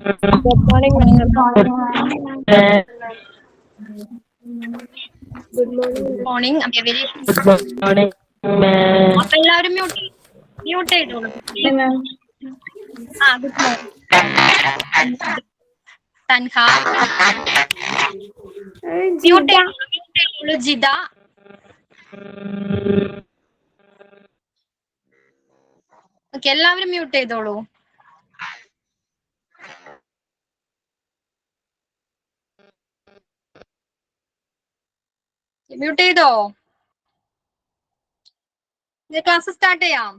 Good morning, ma'am. Good morning. Morning. Good morning, ma'am. അപ്പൊ എല്ലാവരും mute ചെയ്തോളൂ. Good morning Tanha. Mute ചെയ്തോളൂ Jitha. Okay, എല്ലാവരും മ്യൂട്ട് ചെയ്തോളൂ. മ്യൂട്ട് ചെയ്തോ? ക്ലാസ് സ്റ്റാർട്ട് ചെയ്യാം.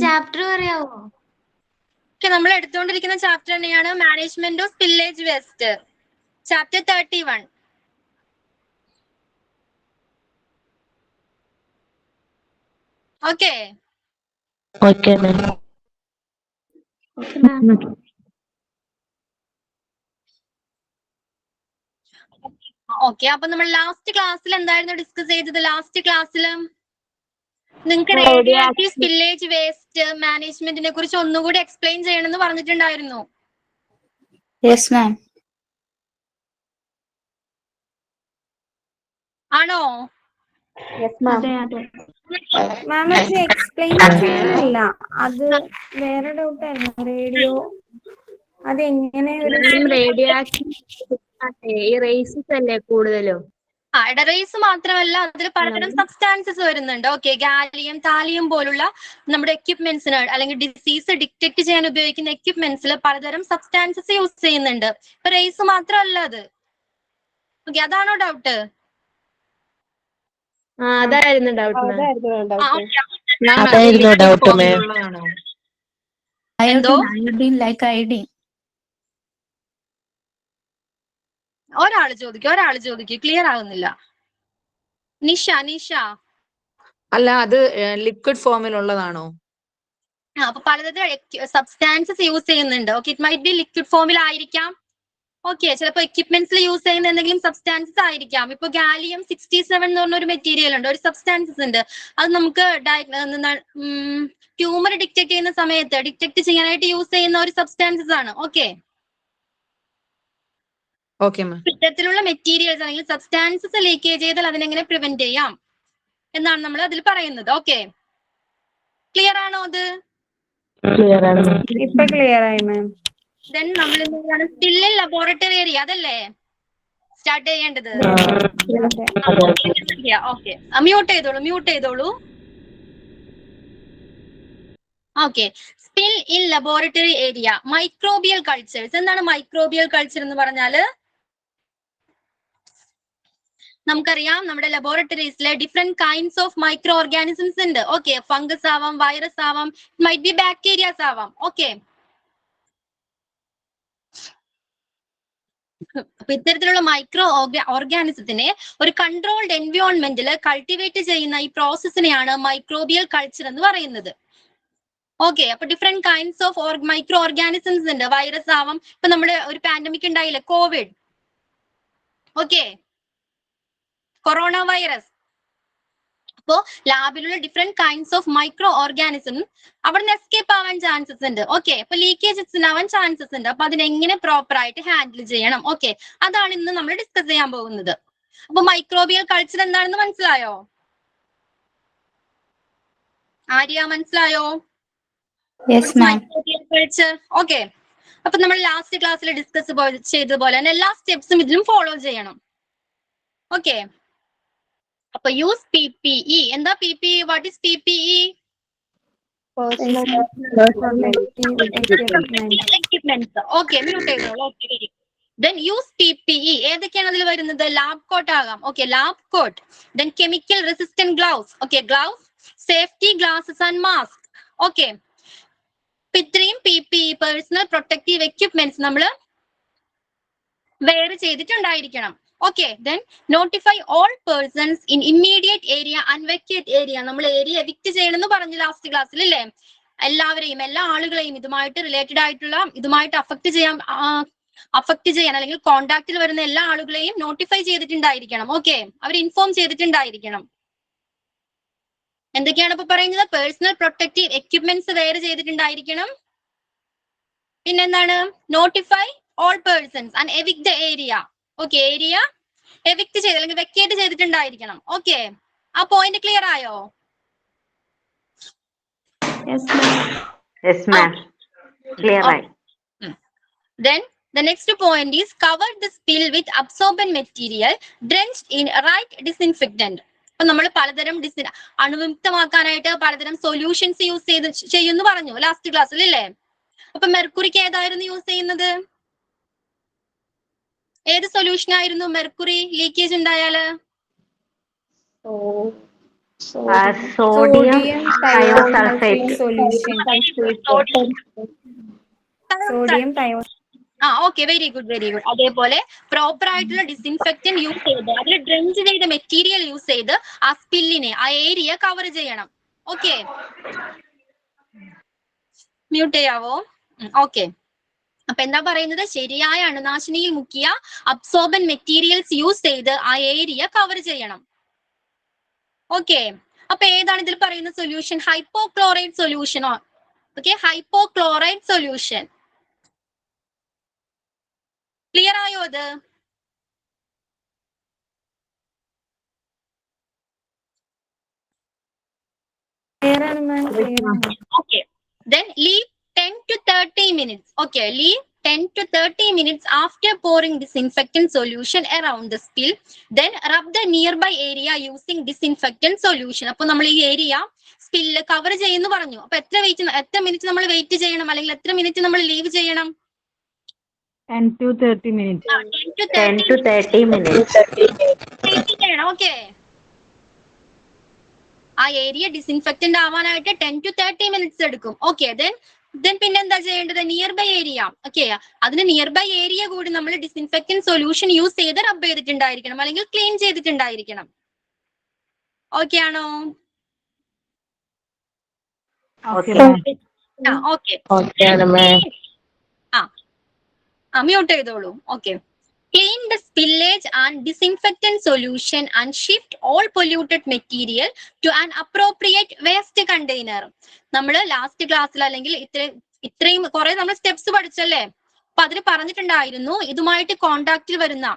ചാപ്റ്റർ പറയാവോ? നമ്മൾ എടുത്തുകൊണ്ടിരിക്കുന്ന ചാപ്റ്റർ തന്നെയാണ് management of spillage waste, chapter 31. Okay Okay, ma'am. Okay. അപ്പൊ നമ്മൾ ലാസ്റ്റ് ക്ലാസ്സിൽ എന്തായിരുന്നു ഡിസ്കസ് ചെയ്തത്? ലാസ്റ്റ് ക്ലാസ്സിൽ നിങ്ങൾക്ക് Radioactive റേഡിയോആക്റ്റീവ് സ്പില്ലേജ് വേസ്റ്റ് മാനേജ്മെന്റിനെ കുറിച്ച് ഒന്നുകൂടി എക്സ്പ്ലെയിൻ ചെയ്യണമെന്ന് പറഞ്ഞിട്ടുണ്ടായിരുന്നു. Yes ma'am. ആണോ? മാം അത് എക്സ്പ്ലെയിൻ ചെയ്യാനല്ല, അത് വേറെ ഡൗട്ട് ആയിരുന്നു. റേഡിയോ അതെങ്ങനെ റേഡിയോ ആക്റ്റീവ് റേസസ് അല്ലേ കൂടുതലും? റേസ് മാത്രമല്ല, അതിൽ പലതരം സബ്സ്റ്റാൻസസ് വരുന്നുണ്ട്. ഓക്കെ, ഗാലിയം, താലിയം പോലുള്ള നമ്മുടെ എക്യുപ്മെന്റ്സിന് അല്ലെങ്കിൽ ഡിസീസ് ഡിറ്റക്ട് ചെയ്യാൻ ഉപയോഗിക്കുന്ന എക്യുപ്മെന്റ്സിൽ പലതരം സബ്സ്റ്റാൻസസ് യൂസ് ചെയ്യുന്നുണ്ട്. ഇപ്പൊ റേസ് മാത്രമല്ല അത്. ഓക്കെ, അതാണോ ഡൗട്ട്? അതായിരുന്നു ഡൗട്ട്. അതായിരുന്നു ഡൗട്ട്, മാം. എന്തോ ഐഡിൻ ഒരാള് ചോദിക്കും, ക്ലിയർ ആകുന്നില്ല. നിഷ. അല്ല, അത് ലിക്വിഡ് ഫോമിലുള്ളതാണോ? അപ്പൊ പലതരം സബ്സ്റ്റാൻസസ് യൂസ് ചെയ്യുന്നുണ്ട്. Okay, it might be liquid ഫോമിലായിരിക്കാം. ഓക്കെ, ചിലപ്പോൾ എക്യുപ്മെന്റ്സിൽ യൂസ് ചെയ്യുന്ന എന്തെങ്കിലും സബ്സ്റ്റാൻസസ് ആയിരിക്കാം. ഇപ്പൊ ഗാലിയം 67 എന്ന് പറഞ്ഞ ഒരു മെറ്റീരിയൽ ഉണ്ട്, ഒരു സബ്സ്റ്റാൻസസ് ഉണ്ട്. അത് നമുക്ക് ട്യൂമർ ഡിറ്റക്ട് ചെയ്യുന്ന സമയത്ത് ഡിറ്റക്ട് ചെയ്യാനായിട്ട് യൂസ് ചെയ്യുന്ന ഒരു സബ്സ്റ്റാൻസസ് ആണ്. ഓക്കെ, ഇത്തരത്തിലുള്ള മെറ്റീരിയൽസ് അല്ലെങ്കിൽ സബ്സ്റ്റാൻസസ് ലീക്കേജ് ചെയ്താൽ അതിനെങ്ങനെ പ്രിവെന്റ് ചെയ്യാം എന്നാണ് നമ്മൾ അതിൽ പറയുന്നത്. ഓക്കെ, ക്ലിയർ ആണോ? അത് ഇപ്പൊ ക്ലിയർ ആയി മാം. ദെൻ നമ്മൾ എന്താണ് സ്റ്റിൽ ഇൻ ലബോറട്ടറി ഏരിയ, അതല്ലേ സ്റ്റാർട്ട് ചെയ്യേണ്ടത്? ഓക്കെ, മ്യൂട്ട് ചെയ്തോളൂ. Okay, spill in laboratory area, microbial cultures. എന്താണ് മൈക്രോബിയൽ കൾച്ചർ എന്ന് പറഞ്ഞാല്? നമുക്കറിയാം, നമ്മുടെ ലബോറട്ടറീസിലെ different kinds of micro organisms ഉണ്ട്. ഓക്കെ, ഫംഗസ് ആവാം, വൈറസ് ആവാം, മൈറ്റ് ബി ബാക്ടീരിയാസ് ആവാം. ഓക്കെ, അപ്പൊ ഇത്തരത്തിലുള്ള മൈക്രോ ഓർഗാനിസത്തിനെ ഒരു കൺട്രോൾഡ് എൻവയോൺമെന്റിൽ കൾട്ടിവേറ്റ് ചെയ്യുന്ന ഈ പ്രോസസ്സിനെയാണ് മൈക്രോബിയൽ കൾച്ചർ എന്ന് പറയുന്നത്. ഓക്കെ, അപ്പൊ different kinds of micro organisms ഉണ്ട്. വൈറസ് ആവാം, ഇപ്പൊ നമ്മുടെ ഒരു പാൻഡമിക് ഉണ്ടായില്ലേ, കോവിഡ്. Okay, corona virus. അപ്പോ ലാബിലുള്ള different kinds of micro organism അവിടുന്ന് എസ്കേപ്പ് ആവാൻ ചാൻസസ് ഉണ്ട്. ഓക്കെ, അപ്പൊ ലീക്കേജസ് ഉണ്ടാവാൻ ചാൻസസ് ഉണ്ട്. അപ്പൊ അതിനെങ്ങനെ പ്രോപ്പർ ആയിട്ട് ഹാൻഡിൽ ചെയ്യണം? ഓക്കെ, അതാണ് ഇന്ന് നമ്മൾ ഡിസ്കസ് ചെയ്യാൻ പോകുന്നത്. അപ്പൊ മൈക്രോബിയൽ കൾച്ചർ എന്താണെന്ന് മനസ്സിലായോ? ആര്യ, മനസ്സിലായോ? Microbial culture. ഓക്കെ, അപ്പൊ നമ്മൾ ലാസ്റ്റ് ക്ലാസ്സിൽ ഡിസ്കസ് ചെയ്തതുപോലെ തന്നെ എല്ലാ സ്റ്റെപ്സും ഇതിലും ഫോളോ ചെയ്യണം. ഓക്കെ, അപ്പൊ യൂസ് PPE. എന്താ PPE? What is PPE? Okay, mute ചെയ്തോളൂ. Okay, very good. Then use PPE. ഏതൊക്കെയാണ് അതിൽ വരുന്നത്? ലാബ് കോട്ട് ആകാം. Okay, lab coat. Then chemical resistant gloves. Okay, gloves, safety glasses and mask. Okay, ഇത്രയും PPE personal protective equipments നമ്മൾ wear ചെയ്തിട്ടുണ്ടായിരിക്കണം. Okay, then notify all persons in immediate area and vacate area. നമ്മൾ area evict ചെയ്യണമെന്ന് പറഞ്ഞു last ക്ലാസ്സിൽ, അല്ലേ? എല്ലാവരെയും, എല്ലാ ആളുകളെയും ഇതുമായിട്ട് റിലേറ്റഡ് ആയിട്ടുള്ള, ഇതുമായിട്ട് അഫക്ട് ചെയ്യാൻ അല്ലെങ്കിൽ കോണ്ടാക്റ്റിൽ വരുന്ന എല്ലാ ആളുകളെയും നോട്ടിഫൈ ചെയ്തിട്ടുണ്ടായിരിക്കണം. ഓക്കെ, അവർ ഇൻഫോം ചെയ്തിട്ടുണ്ടായിരിക്കണം. എന്തൊക്കെയാണ് ഇപ്പൊ പറയുന്നത്? പേഴ്സണൽ പ്രൊട്ടക്റ്റീവ് എക്യുപ്മെന്റ്സ് വെയർ ചെയ്തിട്ടുണ്ടായിരിക്കണം. പിന്നെന്താണ് notify all persons and evict the area. Okay, area evict ചെയ്ത് അല്ലെങ്കിൽ വെക്കേറ്റ് ചെയ്തിട്ടുണ്ടായിരിക്കണം. ഓക്കെ, ആ പോയിന്റ് ക്ലിയർ ആയോ? Yes ma'am. ക്ലിയർ ആയി. Then the next point is cover the spill with absorbent material drenched in right disinfectant. അപ്പൊ നമ്മൾ പലതരം അണുവിമുക്തമാക്കാനായിട്ട് പലതരം സൊല്യൂഷൻസ് യൂസ് ചെയ്യുന്നു പറഞ്ഞു ലാസ്റ്റ് ക്ലാസ്സിൽ അല്ലേ? അപ്പൊ മെർക്കുറിക്ക് ഏതായിരുന്നു യൂസ് ചെയ്യുന്നത്? ഏത് സൊല്യൂഷൻ ആയിരുന്നു മെർക്കുറി ലീക്കേജ് ഉണ്ടായാല്? Sodium thiosulphate solution. Sodium thio okay, very good very good. അതേപോലെ പ്രോപ്പർ ആയിട്ടുള്ള ഡിസിൻഫെക്റ്റന്റ് യൂസ് ചെയ്ത് അതിൽ ഡ്രെഞ്ച് ചെയ്ത മെറ്റീരിയൽ യൂസ് ചെയ്ത് ആ സ്പില്ലിനെ ആ ഏരിയ കവർ ചെയ്യണം. ഓക്കെ, മ്യൂട്ട് ചെയ്യാവോ? ഓക്കെ, അപ്പൊ എന്താ പറയുന്നത്? ശരിയായ അണുനാശിനിയിൽ മുക്കിയ അബ്സോർബൻ മെറ്റീരിയൽസ് യൂസ് ചെയ്ത് ആ ഏരിയ കവർ ചെയ്യണം. ഓക്കെ, അപ്പൊ ഏതാണ് ഇതിൽ പറയുന്ന സൊല്യൂഷൻ? ഹൈപ്പോക്ലോറൈഡ് സൊല്യൂഷനോ? Okay, hypochloride solution. ക്ലിയർ ആയോ അത്? Okay, then leave 10 to 30 minutes. Okay, leave 10 to 30 minutes after pouring disinfectant solution around the spill. Then rub the nearby area using disinfectant solution. അപ്പൊ നമ്മൾ ഈ ഏരിയ സ്പില്ല് കവർ ചെയ്യുന്നു പറഞ്ഞു. അപ്പൊ എത്ര minute നമ്മൾ വെയിറ്റ് ചെയ്യണം, അല്ലെങ്കിൽ എത്ര മിനിറ്റ് നമ്മൾ ലീവ് ചെയ്യണം? 10 to 30 minutes. 10 to 30 minutes. Okay, ആ ഏരിയ ഡിസിൻഫെക്റ്റന്റ് ആവാനായിട്ട് 10 to 30 minutes എടുക്കും. ഓക്കെ, ദെൻ പിന്നെ എന്താ ചെയ്യേണ്ടത്? Nearby area. ഓക്കെ, അതിന് നിയർ ബൈ ഏരിയ കൂടി നമ്മൾ ഡിസിൻഫെക്റ്റന്റ് സൊല്യൂഷൻ യൂസ് ചെയ്ത് റബ്ബ് ചെയ്തിട്ടുണ്ടായിരിക്കണം, അല്ലെങ്കിൽ ക്ലീൻ ചെയ്തിട്ടുണ്ടായിരിക്കണം. ഓക്കെ ആണോ? മ്യൂട്ട് ചെയ്തോളൂ. Okay, clean the spillage and disinfectant solution and shift all polluted material to an appropriate waste container. നമ്മൾ ലാസ്റ്റ് ക്ലാസ്സിൽ അല്ലെങ്കിൽ ഇത്രയും കുറെ നമ്മൾ സ്റ്റെപ്സ് പഠിച്ചല്ലേ? അപ്പൊ അതിൽ പറഞ്ഞിട്ടുണ്ടായിരുന്നു ഇതുമായിട്ട് കോണ്ടാക്റ്റിൽ വരുന്ന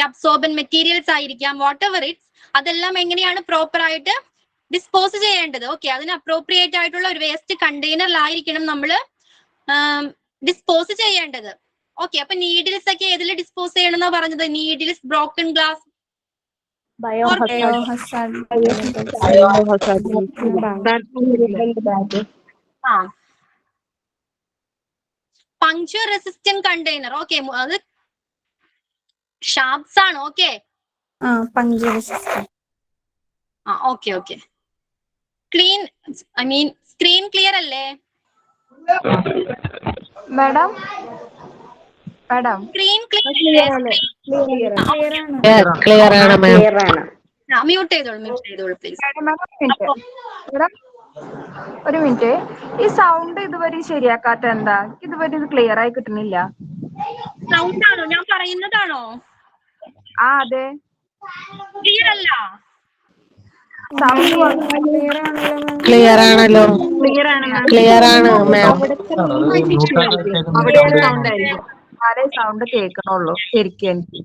അബ്സോർബൻ മെറ്റീരിയൽസ് ആയിരിക്കാം, വാട്ട് എവർ ഇറ്റ്സ്, അതെല്ലാം എങ്ങനെയാണ് പ്രോപ്പർ ആയിട്ട് ഡിസ്പോസ് ചെയ്യേണ്ടത്. ഓക്കെ, അതിന് അപ്രോപ്രിയേറ്റ് ആയിട്ടുള്ള ഒരു വേസ്റ്റ് കണ്ടെയ്നറിലായിരിക്കണം നമ്മൾ ഡിസ്പോസ് ചെയ്യേണ്ടത്. ഓക്കെ, അപ്പൊ നീഡിൽസ് ഒക്കെ ഏതിൽ ഡിസ്പോസ് ചെയ്യണമെന്നാ പറഞ്ഞത്? Needles, broken glass, puncture resistant container. Okay, അത് ഷാർപ്സ് ആണ്. Okay, okay, clean, I mean screen clear അല്ലേ? മാഡം സ്ക്രീൻ ക്ലിയർ ആണ്. മ്യൂട്ട് ചെയ്തോളൂ പ്ലീസ്. ഒരു മിനിറ്റ്, ഈ സൗണ്ട് ഇതുവരെ ശരിയാക്കാത്ത എന്താ? ഇതുവരെ ഇത് ക്ലിയർ ആയി കിട്ടുന്നില്ല. സൗണ്ട് ആണോ? ഞാൻ പറയുന്നതാണോ? അതെ, ക്ലിയർ അല്ല. സൗണ്ട് ക്ലിയർ ആണല്ലോ. ക്ലിയർ ആണ് മാം. അവിടെ സൗണ്ട് ആയിരിക്കും. ആരെ സൗണ്ട് കേൾക്കണുള്ളൂ ശരിക്കും എനിക്ക്.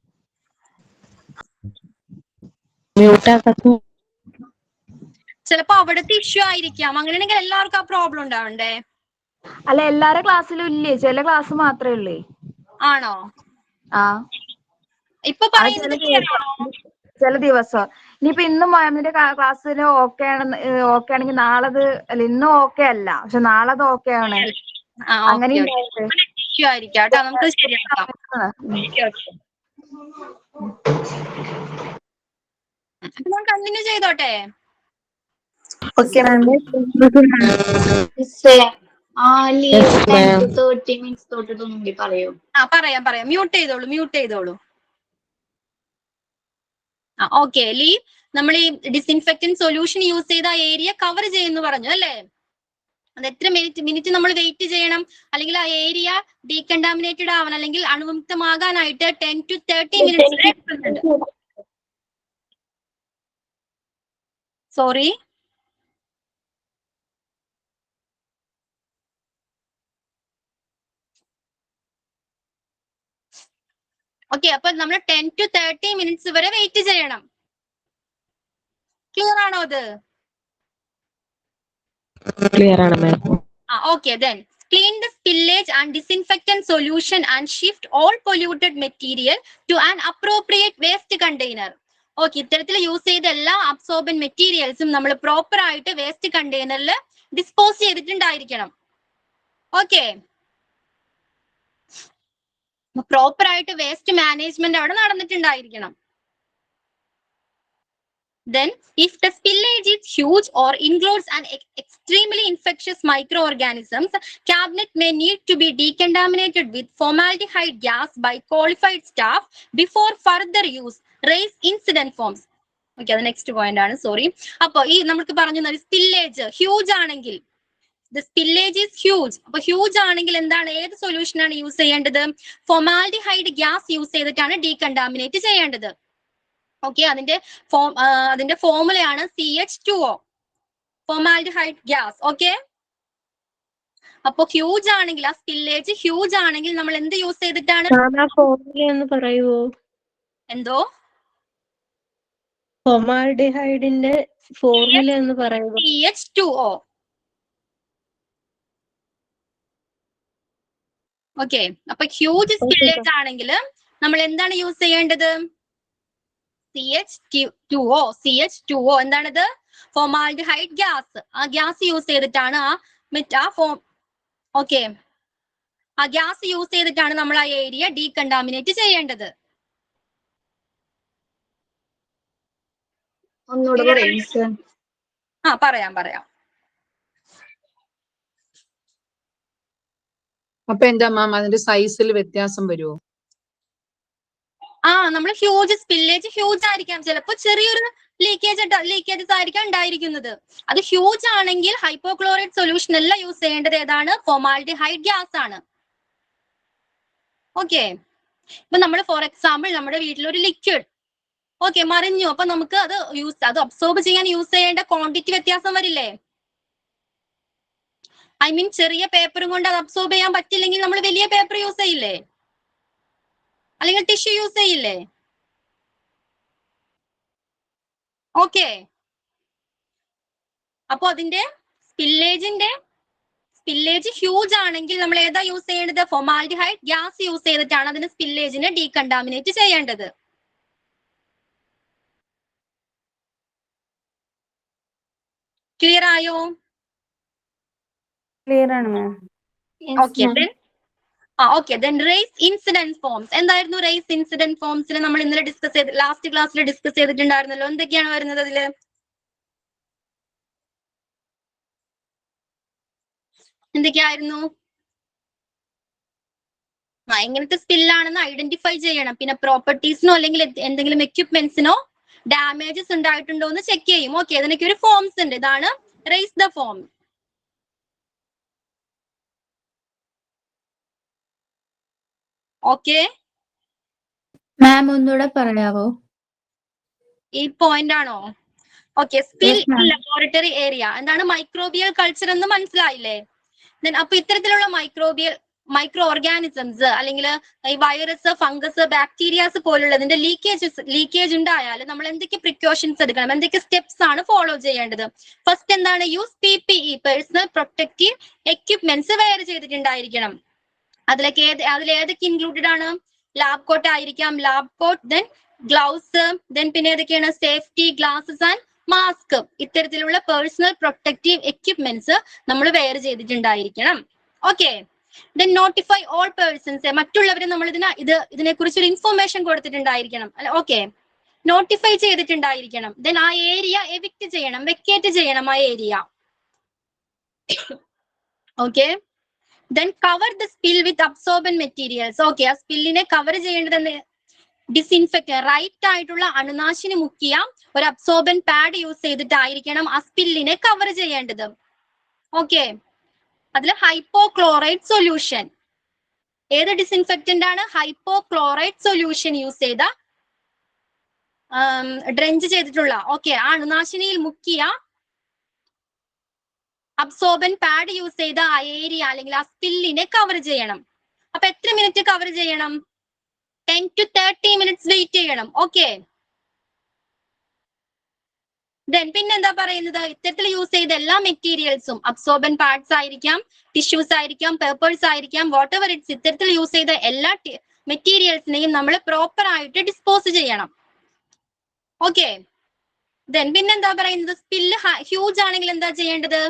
മ്യൂട്ടാക്കൂ. ചിലപ്പോ അവിടുത്തെ ഇഷ്യൂ ആയിരിക്കാം. അങ്ങനെയാണെങ്കിൽ എല്ലാവർക്കും ആ പ്രോബ്ലം ഉണ്ടാവണ്ടേ? അല്ല, എല്ലാരെ ക്ലാസ്സിലും ഇല്ലേ? ചില ക്ലാസ് മാത്രമേ ഉള്ളേ. ആണോ? ആ, ഇപ്പൊ പറയുന്നത് ക്ലിയർ ആണോ? ചില ദിവസം ഇനിയിപ്പോ ഇന്നും മാമിന്റെ ക്ലാസ്സിൽ ഓക്കെ ആണെങ്കിൽ നാളെ അല്ല, ഇന്നും ഓക്കെ അല്ല, പക്ഷെ നാളെ അത് ഓക്കെ ആണ്. അങ്ങനെ ഇഷ്യൂ ആയിരിക്കാം കേട്ടോ, നമുക്ക് ശരിയാക്കാം. ഞാൻ കണ്ടിന്യൂ ചെയ്തോട്ടെ? Okay ma'am. പറയാം. മ്യൂട്ട് ചെയ്തോളൂ. ഓക്കെ, ലീവ് നമ്മൾ ഈ ഡിസിൻഫെക്റ്റന്റ് സൊല്യൂഷൻ യൂസ് ചെയ്ത ഏരിയ കവർ ചെയ്യുന്നു പറഞ്ഞു അല്ലേ? അത് എത്ര മിനിറ്റ് നമ്മൾ വെയിറ്റ് ചെയ്യണം, അല്ലെങ്കിൽ ആ ഏരിയ ഡീകണ്ടാമിനേറ്റഡ് ആവാൻ അല്ലെങ്കിൽ അണുവിമുക്തമാകാനായിട്ട് 10 to 30 minutes. സോറി, ഓക്കെ, അപ്പൊ നമ്മൾ 10 to 30 minutes വരെ വെയിറ്റ് ചെയ്യണം. ക്ലിയർ ആണോ അത്? ക്ലിയർ ആണ് മാം. Okay, then clean the spillage and disinfectant solution and shift all polluted material to an appropriate waste container. Okay, ഇത്തരത്തിൽ യൂസ് ചെയ്ത എല്ലാ അബ്സോർബൻ മെറ്റീരിയൽസും നമ്മൾ പ്രോപ്പർ ആയിട്ട് വേസ്റ്റ് കണ്ടെയ്നറിൽ ഡിസ്പോസ് ചെയ്തിട്ടുണ്ടായിരിക്കണം. ഓക്കെ, പ്രോപ്പർ ആയിട്ട് വേസ്റ്റ് മാനേജ്മെന്റ് അവിടെ നടന്നിട്ടുണ്ടായിരിക്കണം. Then, if the spillage is huge or includes an extremely infectious microorganisms, cabinet may need to be decontaminated with formaldehyde gas by qualified staff before further use. Raise incident forms. Okay, the next point ആണ്, sorry. അപ്പൊ ഈ നമുക്ക് പറഞ്ഞു spillage huge ആണെങ്കിൽ, the spillage is huge. അപ്പൊ huge ആണെങ്കിൽ എന്താണ്, ഏത് സൊല്യൂഷൻ ആണ് യൂസ് ചെയ്യേണ്ടത്? ഫോമാൽഡിഹൈഡ് ഗ്യാസ് യൂസ് ചെയ്തിട്ടാണ് ഡീകണ്ടാമിനേറ്റ് ചെയ്യേണ്ടത്. ഓക്കെ, അതിന്റെ ഫോമുലയാണ് CH2O, ഫോമാൽഡിഹൈഡ് ഗ്യാസ്. ഓക്കെ, അപ്പൊ ഹ്യൂജ് ആണെങ്കിൽ, ആ സ്പില്ലേജ് ഹ്യൂജ് ആണെങ്കിൽ നമ്മൾ എന്ത് യൂസ് ചെയ്തിട്ടാണ്? ഫോർമുല ഒന്ന് പറയുവോ? എന്തോ ഫോമാൽഡിഹൈഡിന്റെ ഫോർമുല ഒന്ന് പറയുവോ? CH2O. ഓക്കെ, അപ്പൊ ഹ്യൂജ് സ്പില്ലേജ് ആണെങ്കിൽ നമ്മൾ എന്താണ് യൂസ് ചെയ്യേണ്ടത്? CH2O. എന്താണിത്? Formaldehyde gas. ആ ഗ്യാസ് യൂസ് ചെയ്തിട്ടാണ് ഓക്കെ, ആ ഗ്യാസ് യൂസ് ചെയ്തിട്ടാണ് നമ്മൾ ആ ഏരിയ ഡീകണ്ടാമിനേറ്റ് ചെയ്യേണ്ടത്. ഒന്നുകൂടെ പറയാം. പറയാം. അപ്പൊ എന്താ മാം അതിന്റെ സൈസിൽ വ്യത്യാസം വരുമോ? നമ്മൾ ഹ്യൂജ് സ്പില്ലേജ് ഹ്യൂജ് ആയിരിക്കാം, ചിലപ്പോൾ ചെറിയൊരു ലീക്കേജസ് ആയിരിക്കാം ഉണ്ടായിരിക്കുന്നത്. അത് ഹ്യൂജ് ആണെങ്കിൽ ഹൈപ്പോക്ലോറൈഡ് സൊല്യൂഷൻ അല്ല യൂസ് ചെയ്യേണ്ടത്. ഏതാണ്? ഫോമാൽഡിഹൈഡ് ഗ്യാസ് ആണ്. ഓക്കെ, ഇപ്പൊ നമ്മൾ ഫോർ എക്സാമ്പിൾ നമ്മുടെ വീട്ടിലൊരു ലിക്വിഡ് ഓക്കെ മറിഞ്ഞു, അപ്പൊ നമുക്ക് അത് അബ്സോർബ് ചെയ്യാൻ യൂസ് ചെയ്യേണ്ട ക്വാണ്ടിറ്റി വ്യത്യാസം വരില്ലേ? ഐ മീൻ ചെറിയ പേപ്പറും കൊണ്ട് അത് അബ്സോർബ് ചെയ്യാൻ പറ്റില്ലെങ്കിൽ നമ്മൾ വലിയ പേപ്പർ യൂസ് ചെയ്യില്ലേ? അല്ലെങ്കിൽ ടിഷ്യൂ യൂസ് ചെയ്യില്ലേ? ഓക്കെ, അപ്പൊ അതിന്റെ സ്പില്ലേജ് ഹ്യൂജ് ആണെങ്കിൽ നമ്മൾ ഏതാ യൂസ് ചെയ്യേണ്ടത്? ഫോമാൽഡിഹൈഡ് ഗ്യാസ് യൂസ് ചെയ്തിട്ടാണ് അതിന്റെ സ്പില്ലേജിനെ ഡീകണ്ടാമിനേറ്റ് ചെയ്യേണ്ടത്. ക്ലിയർ ആയോ? ക്ലിയർ ആണ് ma'am. Okay, then raise incident forms. എന്തായിരുന്നു raise incident formsൽ നമ്മൾ ഇന്നലെ ലാസ്റ്റ് ക്ലാസ്സിൽ ഡിസ്കസ് ചെയ്തിട്ടുണ്ടായിരുന്നല്ലോ. എന്തൊക്കെയാണ് വരുന്നത് അതില്? എന്തൊക്കെയായിരുന്നു? എങ്ങനത്തെ സ്പില്ലാണെന്ന് ഐഡന്റിഫൈ ചെയ്യണം. പിന്നെ പ്രോപ്പർട്ടീസിനോ അല്ലെങ്കിൽ എന്തെങ്കിലും എക്യുപ്മെന്റ്സിനോ ഡാമേജസ് ഉണ്ടായിട്ടുണ്ടോ എന്ന് ചെക്ക് ചെയ്യും. ഓക്കെ, അതിനൊക്കെ ഒരു ഫോംസ് ഉണ്ട്. ഇതാണ് raise the form. Okay ma'am ഒന്നുകൂടെ പറയാവോ? ഈ പോയിന്റ് ആണോ? Okay, spill Yes, ma'am. Laboratory area. എന്താണ് മൈക്രോബിയൽ കൾച്ചർ എന്ന് മനസ്സിലായില്ലേ? അപ്പൊ ഇത്തരത്തിലുള്ള മൈക്രോ ഓർഗാനിസംസ് അല്ലെങ്കിൽ ഈ വൈറസ്, ഫംഗസ്, ബാക്ടീരിയാസ് പോലുള്ളതിന്റെ ലീക്കേജ് ഉണ്ടായാൽ നമ്മൾ എന്തൊക്കെ പ്രിക്കോഷൻസ് എടുക്കണം, എന്തൊക്കെ സ്റ്റെപ്സ് ആണ് ഫോളോ ചെയ്യേണ്ടത്? ഫസ്റ്റ് എന്താണ്? Use PPE, personal protective equipments wear ചെയ്തിട്ടുണ്ടായിരിക്കണം. അതിലേതൊക്കെ ഇൻക്ലൂഡഡ് ആണ്? ലാബ് കോട്ട് ആയിരിക്കാം, lab coat, then gloves, then പിന്നെ ഏതൊക്കെയാണ്? Safety glasses and mask. ഇത്തരത്തിലുള്ള പേഴ്സണൽ പ്രൊട്ടക്റ്റീവ് എക്യുപ്മെന്റ്സ് നമ്മൾ വെയർ ചെയ്തിട്ടുണ്ടായിരിക്കണം. Okay, then notify all persons. മറ്റുള്ളവരെ നമ്മൾ ഇതിനെ കുറിച്ച് ഒരു ഇൻഫോർമേഷൻ കൊടുത്തിട്ടുണ്ടായിരിക്കണം. അല്ലെ? ഓക്കെ, നോട്ടിഫൈ ചെയ്തിട്ടുണ്ടായിരിക്കണം. ദെൻ ആ ഏരിയ എവിക്റ്റ് ചെയ്യണം, വെക്കേറ്റ് ചെയ്യണം ആ area. Okay, then cover the spill with absorbent materials. Okay, ആ സ്പില്ലിനെ കവർ ചെയ്യേണ്ടത് ഡിസിൻഫെക്ട്, റൈറ്റ് ആയിട്ടുള്ള അണുനാശിനി മുക്കിയ ഒരു അബ്സോർബൻ പാഡ് യൂസ് ചെയ്തിട്ടായിരിക്കണം ആ സ്പില്ലിനെ കവർ ചെയ്യേണ്ടത്. ഓക്കെ, അതിൽ ഹൈപ്പോക്ലോറൈഡ് സൊല്യൂഷൻ. ഏത് ഡിസിൻഫെക്റ്റന്റ് ആണ്? ഹൈപ്പോക്ലോറൈഡ് സൊല്യൂഷൻ യൂസ് ചെയ്ത ഡ്രെഞ്ച് ചെയ്തിട്ടുള്ള ഓക്കെ ആ അണുനാശിനിയിൽ മുക്കിയ അബ്സോർബൻ പാഡ് യൂസ് ചെയ്ത ആ ഏരിയ അല്ലെങ്കിൽ ആ സ്പില്ലിനെ കവർ ചെയ്യണം. അപ്പൊ എത്ര മിനിറ്റ് കവർ ചെയ്യണം? 10 to 30 minutes വെയിറ്റ് ചെയ്യണം. ഓക്കെ, ദെൻ പിന്നെന്താ പറയുന്നത്, ഇത്തരത്തിൽ യൂസ് ചെയ്ത എല്ലാ മെറ്റീരിയൽസും അബ്സോർബൻ പാർട്സ് ആയിരിക്കാം, ടിഷ്യൂസ് ആയിരിക്കാം, പേപ്പേഴ്സ് ആയിരിക്കാം, വാട്ട് എവർ ഇറ്റ്സ്, ഇത്തരത്തിൽ യൂസ് ചെയ്ത എല്ലാ മെറ്റീരിയൽസിനെയും നമ്മൾ പ്രോപ്പർ ആയിട്ട് ഡിസ്പോസ് ചെയ്യണം. ഓക്കെ, ദെൻ പിന്നെന്താ പറയുന്നത്, സ്പില്ല് ഹ്യൂജ് ആണെങ്കിൽ എന്താ ചെയ്യേണ്ടത്,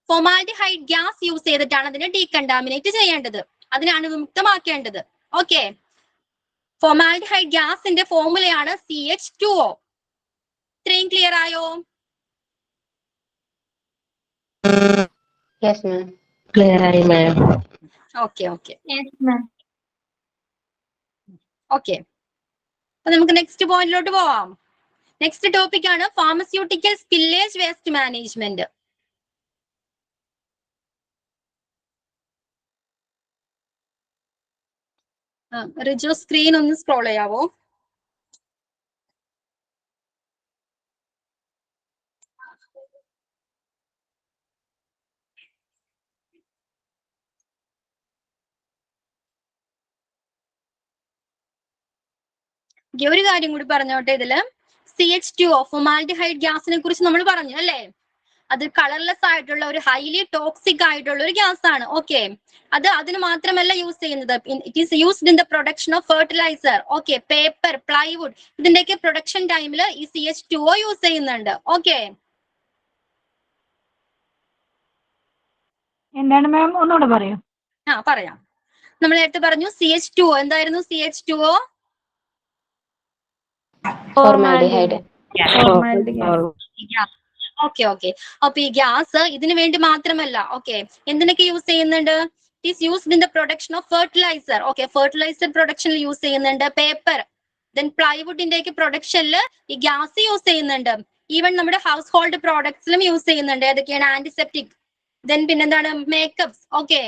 ഫോമാൽഡിഹൈഡ് ഗ്യാസ് യൂസ് ചെയ്തിട്ടാണ് അതിനെ ഡീകണ്ടാമിനേറ്റ് ചെയ്യേണ്ടത്, അതിനാണ് വിമുക്തമാക്കേണ്ടത്. ഓക്കെ, ഫോമാൽഡിഹൈഡ് ഗ്യാസിന്റെ ഫോർമുലയാണ് CH2O. ഇത്രയും ക്ലിയർ ആയോ? Yes, ma'am. ക്ലിയർ ആയി മാം. ഓക്കെ ഓക്കെ ഓക്കെ, അപ്പൊ നമുക്ക് നെക്സ്റ്റ് പോയിന്റിലോട്ട് പോവാം. നെക്സ്റ്റ് ടോപ്പിക് ആണ് pharmaceutical spillage waste management. Rijo screen ഒന്ന് സ്ക്രോൾ ചെയ്യാവോ? ഒരു കാര്യം കൂടി പറഞ്ഞോട്ടെ, ഇതില് CH2O ഫോമാൽഡിഹൈഡ് ഗ്യാസിനെ കുറിച്ച് നമ്മൾ പറഞ്ഞു അല്ലേ, അത് കളർലെസ് ആയിട്ടുള്ള ഒരു ഹൈലി ടോക്സിക് ആയിട്ടുള്ള ഒരു ഗ്യാസ് ആണ്. ഓക്കെ, അത് അതിന് മാത്രമല്ല യൂസ് ചെയ്യുന്നത്, it is used in the production of fertiliser. Okay, paper, plywood, ഇതിന്റെയൊക്കെ പ്രൊഡക്ഷൻ ടൈമിൽ ഈ CH2O യൂസ് ചെയ്യുന്നുണ്ട്. ഓക്കെ, എന്താണ് മാം, ഒന്നുകൂടെ പറയൂ. പറയാം. നമ്മൾ നേരത്തെ പറഞ്ഞു CH2O എന്തായിരുന്നു, CH2O Formaldehyde. ഓക്കെ ഓക്കെ, അപ്പൊ ഈ ഗ്യാസ് ഇതിനു വേണ്ടി മാത്രമല്ല, ഓക്കെ, എന്തിനൊക്കെ യൂസ് ചെയ്യുന്നുണ്ട്, it is used in the production of fertiliser. Okay, fertiliser പ്രൊഡക്ഷനിൽ യൂസ് ചെയ്യുന്നുണ്ട്, പേപ്പർ, ദെൻ പ്ലൈവുഡിന്റെ ഒക്കെ പ്രൊഡക്ഷനിൽ ഈ ഗ്യാസ് യൂസ് ചെയ്യുന്നുണ്ട്. ഈവൻ നമ്മുടെ ഹൗസ് ഹോൾഡ് പ്രോഡക്ട്സിലും യൂസ് ചെയ്യുന്നുണ്ട്. ഏതൊക്കെയാണ്, ആന്റിസെപ്റ്റിക്, ദെൻ പിന്നെന്താണ്, മേക്കപ്സ്, ഓക്കെ,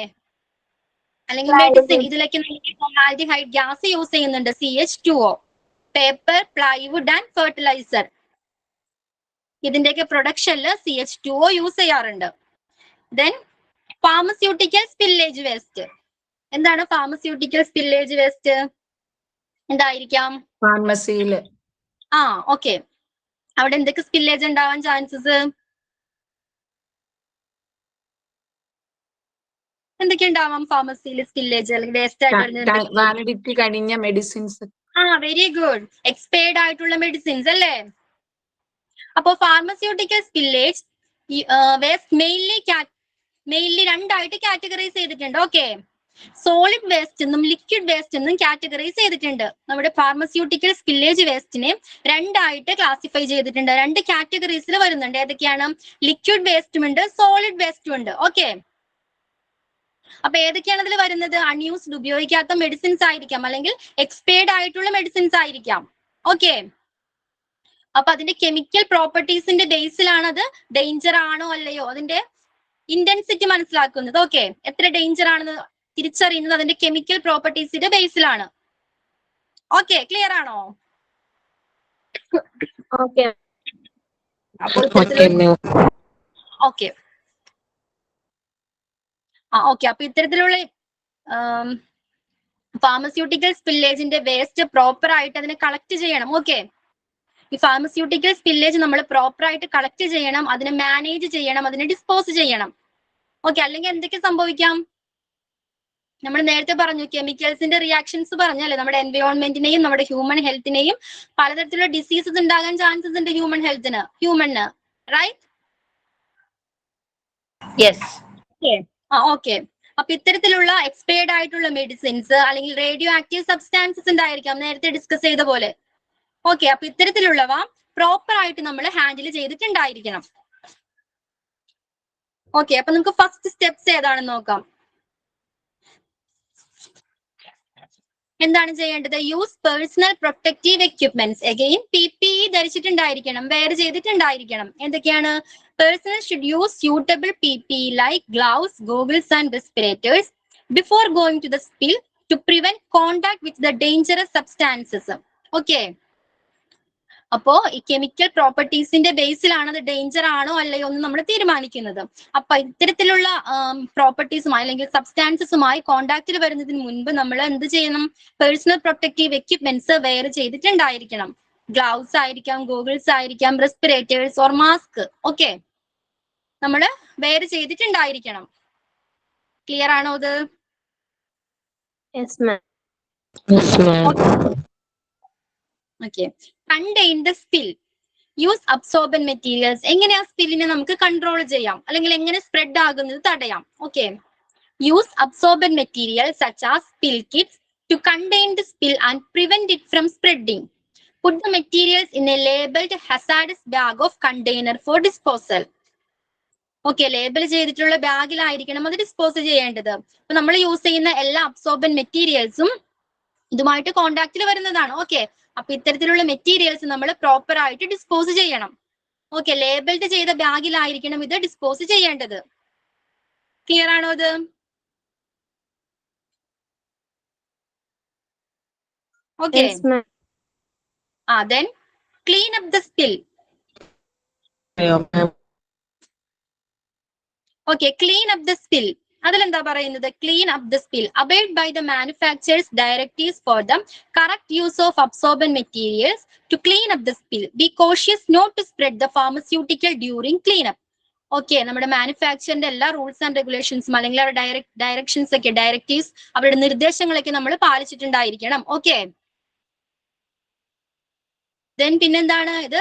അല്ലെങ്കിൽ മെഡിസിൻ, ഇതിലൊക്കെ ഫോമാൽഡിഹൈഡ് ഗ്യാസ് യൂസ് ചെയ്യുന്നുണ്ട്. CH2O, paper, plywood and fertiliser, ഇതിന്റെയൊക്കെ പ്രൊഡക്ഷനിൽ CH2O യൂസ് ചെയ്യാറുണ്ട്. Then pharmaceutical spillage waste. എന്താണ് ഫാർമസ്യൂട്ടിക്കൽ സ്പില്ലേജ് വേസ്റ്റ്? എന്തായിരിക്കാം? ഫാർമസിയില്. ഓക്കെ, അവിടെ എന്തൊക്കെ സ്പില്ലേജ് ഉണ്ടാവാൻ ചാൻസസ്? എന്തൊക്കെ ഉണ്ടാവാം ഫാർമസിയിൽ സ്പില്ലേജ് അല്ലെങ്കിൽ വേസ്റ്റ് ആയിട്ട്? വാലിഡിറ്റി കഴിഞ്ഞ മെഡിസിൻസ്. വെരി ഗുഡ്, എക്സ്പയർഡ് ആയിട്ടുള്ള മെഡിസിൻസ് അല്ലേ. അപ്പോ ഫാർമസ്യൂട്ടിക്കൽ സ്പില്ലേജ് വേസ്റ്റ് മെയിൻലി രണ്ടായിട്ട് കാറ്റഗറൈസ് ചെയ്തിട്ടുണ്ട്. ഓക്കെ, സോളിഡ് വേസ്റ്റ് എന്നും ലിക്വിഡ് വേസ്റ്റ് എന്നും കാറ്റഗറൈസ് ചെയ്തിട്ടുണ്ട്. നമ്മുടെ ഫാർമസ്യൂട്ടിക്കൽ സ്പില്ലേജ് വേസ്റ്റിനെ രണ്ടായിട്ട് ക്ലാസിഫൈ ചെയ്തിട്ടുണ്ട്. രണ്ട് കാറ്റഗറീസിൽ വരുന്നുണ്ട്. ഏതൊക്കെയാണ്? ലിക്വിഡ് വേസ്റ്റും ഉണ്ട്, സോളിഡ് വേസ്റ്റും ഉണ്ട്. ഓക്കെ, അപ്പൊ ഏതൊക്കെയാണ് അതിൽ വരുന്നത്? അൺയൂസ്ഡ്, ഉപയോഗിക്കാത്ത മെഡിസിൻസ് ആയിരിക്കാം, അല്ലെങ്കിൽ എക്സ്പയർഡ് ആയിട്ടുള്ള മെഡിസിൻസ് ആയിരിക്കാം. ഓക്കെ, അപ്പൊ അതിന്റെ കെമിക്കൽ പ്രോപ്പർട്ടീസിന്റെ ബേസിലാണ് അത് ഡേഞ്ചർ ആണോ അല്ലയോ അതിന്റെ ഇന്റൻസിറ്റി മനസ്സിലാക്കുന്നത്. ഓക്കെ, എത്ര ഡേഞ്ചർ ആണെന്ന് തിരിച്ചറിയുന്നത് അതിന്റെ കെമിക്കൽ പ്രോപ്പർട്ടീസിന്റെ ബേസിലാണ്. ഓക്കെ, ക്ലിയർ ആണോ? ഓക്കെ ഓക്കെ ഓക്കെ, അപ്പൊ ഇത്തരത്തിലുള്ള ഫാർമസ്യൂട്ടിക്കൽ സ്പില്ലേജിന്റെ വേസ്റ്റ് പ്രോപ്പർ ആയിട്ട് അതിനെ കളക്ട് ചെയ്യണം. ഓക്കെ, ഈ ഫാർമസ്യൂട്ടിക്കൽ സ്പില്ലേജ് നമ്മൾ പ്രോപ്പർ ആയിട്ട് കളക്ട് ചെയ്യണം, അതിനെ മാനേജ് ചെയ്യണം, അതിനെ ഡിസ്പോസ് ചെയ്യണം. ഓക്കെ, അല്ലെങ്കിൽ എന്തൊക്കെ സംഭവിക്കാം? നമ്മൾ നേരത്തെ പറഞ്ഞു, കെമിക്കൽസിന്റെ റിയാക്ഷൻസ് പറഞ്ഞല്ലേ, നമ്മുടെ എൻവയോൺമെന്റിനെയും നമ്മുടെ ഹ്യൂമൻ ഹെൽത്തിനെയും പലതരത്തിലുള്ള ഡിസീസസ് ഉണ്ടാകാൻ ചാൻസസ് ഉണ്ട് ഹ്യൂമന്, റൈറ്റ്? Yes. ഓക്കെ, അപ്പൊ ഇത്തരത്തിലുള്ള എക്സ്പയർഡ് ആയിട്ടുള്ള മെഡിസിൻസ് അല്ലെങ്കിൽ റേഡിയോ ആക്റ്റീവ് സബ്സ്റ്റാൻസസ് ഉണ്ടായിരിക്കാം, നേരത്തെ ഡിസ്കസ് ചെയ്ത പോലെ. ഓക്കെ, അപ്പൊ ഇത്തരത്തിലുള്ളവ പ്രോപ്പർ ആയിട്ട് നമ്മൾ ഹാൻഡിൽ ചെയ്തിട്ടുണ്ടായിരിക്കണം. ഓക്കെ, അപ്പൊ നമുക്ക് ഫസ്റ്റ് സ്റ്റെപ്സ് ഏതാണെന്ന് നോക്കാം. എന്താണ് ചെയ്യേണ്ടത്? Use personal protective equipments. Again PPE ധരിച്ചിട്ടുണ്ടായിരിക്കണം, വെയർ ചെയ്തിട്ടുണ്ടായിരിക്കണം. എന്തൊക്കെയാണ്? Personnel should use suitable PPE like gloves, goggles and respirators before going to the spill to prevent contact with the dangerous substances. Okay, അപ്പോ ഈ chemical പ്രോപ്പർട്ടീസിന്റെ ബേസിലാണ് അത് danger ആണോ അല്ലയോ എന്ന് നമ്മൾ തീരുമാനിക്കുന്നത്. അപ്പൊ ഇത്തരത്തിലുള്ള പ്രോപ്പർട്ടീസുമായി അല്ലെങ്കിൽ സബ്സ്റ്റാൻസസുമായി കോണ്ടാക്റ്റിൽ വരുന്നതിന് മുൻപ് നമ്മൾ എന്ത് ചെയ്യണം? പേഴ്സണൽ പ്രൊട്ടക്റ്റീവ് എക്യുപ്മെന്റ്സ് വെയർ ചെയ്തിട്ടുണ്ടായിരിക്കണം. ഗ്ലൗസ് ആയിരിക്കാം, ഗോഗിൾസ് ആയിരിക്കാം, റെസ്പിറേറ്റേഴ്സ് ഓർ മാസ്ക്. ഓക്കെ, നമ്മൾ വെയർ ചെയ്തിട്ടുണ്ടായിരിക്കണം. ക്ലിയർ ആണോ ഇത്? Yes, ma'am. Okay. Contain the spill. Use absorbent materials. എങ്ങനെയാ സ്പില്ലിനെ നമുക്ക് കൺട്രോൾ ചെയ്യാം അല്ലെങ്കിൽ എങ്ങനെ സ്പ്രെഡ് ആകുന്നത് തടയാം? Okay, use absorbent materials such as spill kits to contain the spill and prevent it from spreading. Put the materials in a labeled hazardous bag of container for disposal. Okay, label ചെയ്തിട്ടുള്ള ബാഗിലായിരിക്കണം അത് dispose ചെയ്യേണ്ടത്. അപ്പൊ നമ്മൾ use ചെയ്യുന്ന എല്ലാ absorbent മെറ്റീരിയൽസും ഇതുമായിട്ട് കോണ്ടാക്റ്റിൽ വരുന്നതാണ്. Okay, അപ്പൊ ഇത്തരത്തിലുള്ള മെറ്റീരിയൽസ് നമ്മൾ പ്രോപ്പർ ആയിട്ട് ഡിസ്പോസ് ചെയ്യണം. ഓക്കെ, ലേബിൾഡ് ചെയ്ത ബാഗിലായിരിക്കണം ഇത് ഡിസ്പോസ് ചെയ്യേണ്ടത്. ക്ലിയർ ആണോ ഇത്? Okay. Yes, ma'am. Then clean up the spill. Okay, clean up the spill. അതിലെന്താ പറയുന്നത്? Clean up the spill. Abide by the manufacturers directives for the correct use of absorbent materials to clean up the spill. Be cautious not to spread the pharmaceutical during clean up. Okay, നമ്മുടെ മാനുഫാക്ചറിന്റെ എല്ലാ rules and റെഗുലേഷൻസും അല്ലെങ്കിൽ അവരുടെ directions ഒക്കെ, directives, അവരുടെ നിർദ്ദേശങ്ങളൊക്കെ നമ്മൾ പാലിച്ചിട്ടുണ്ടായിരിക്കണം. Okay, then പിന്നെന്താണ്? ഇത്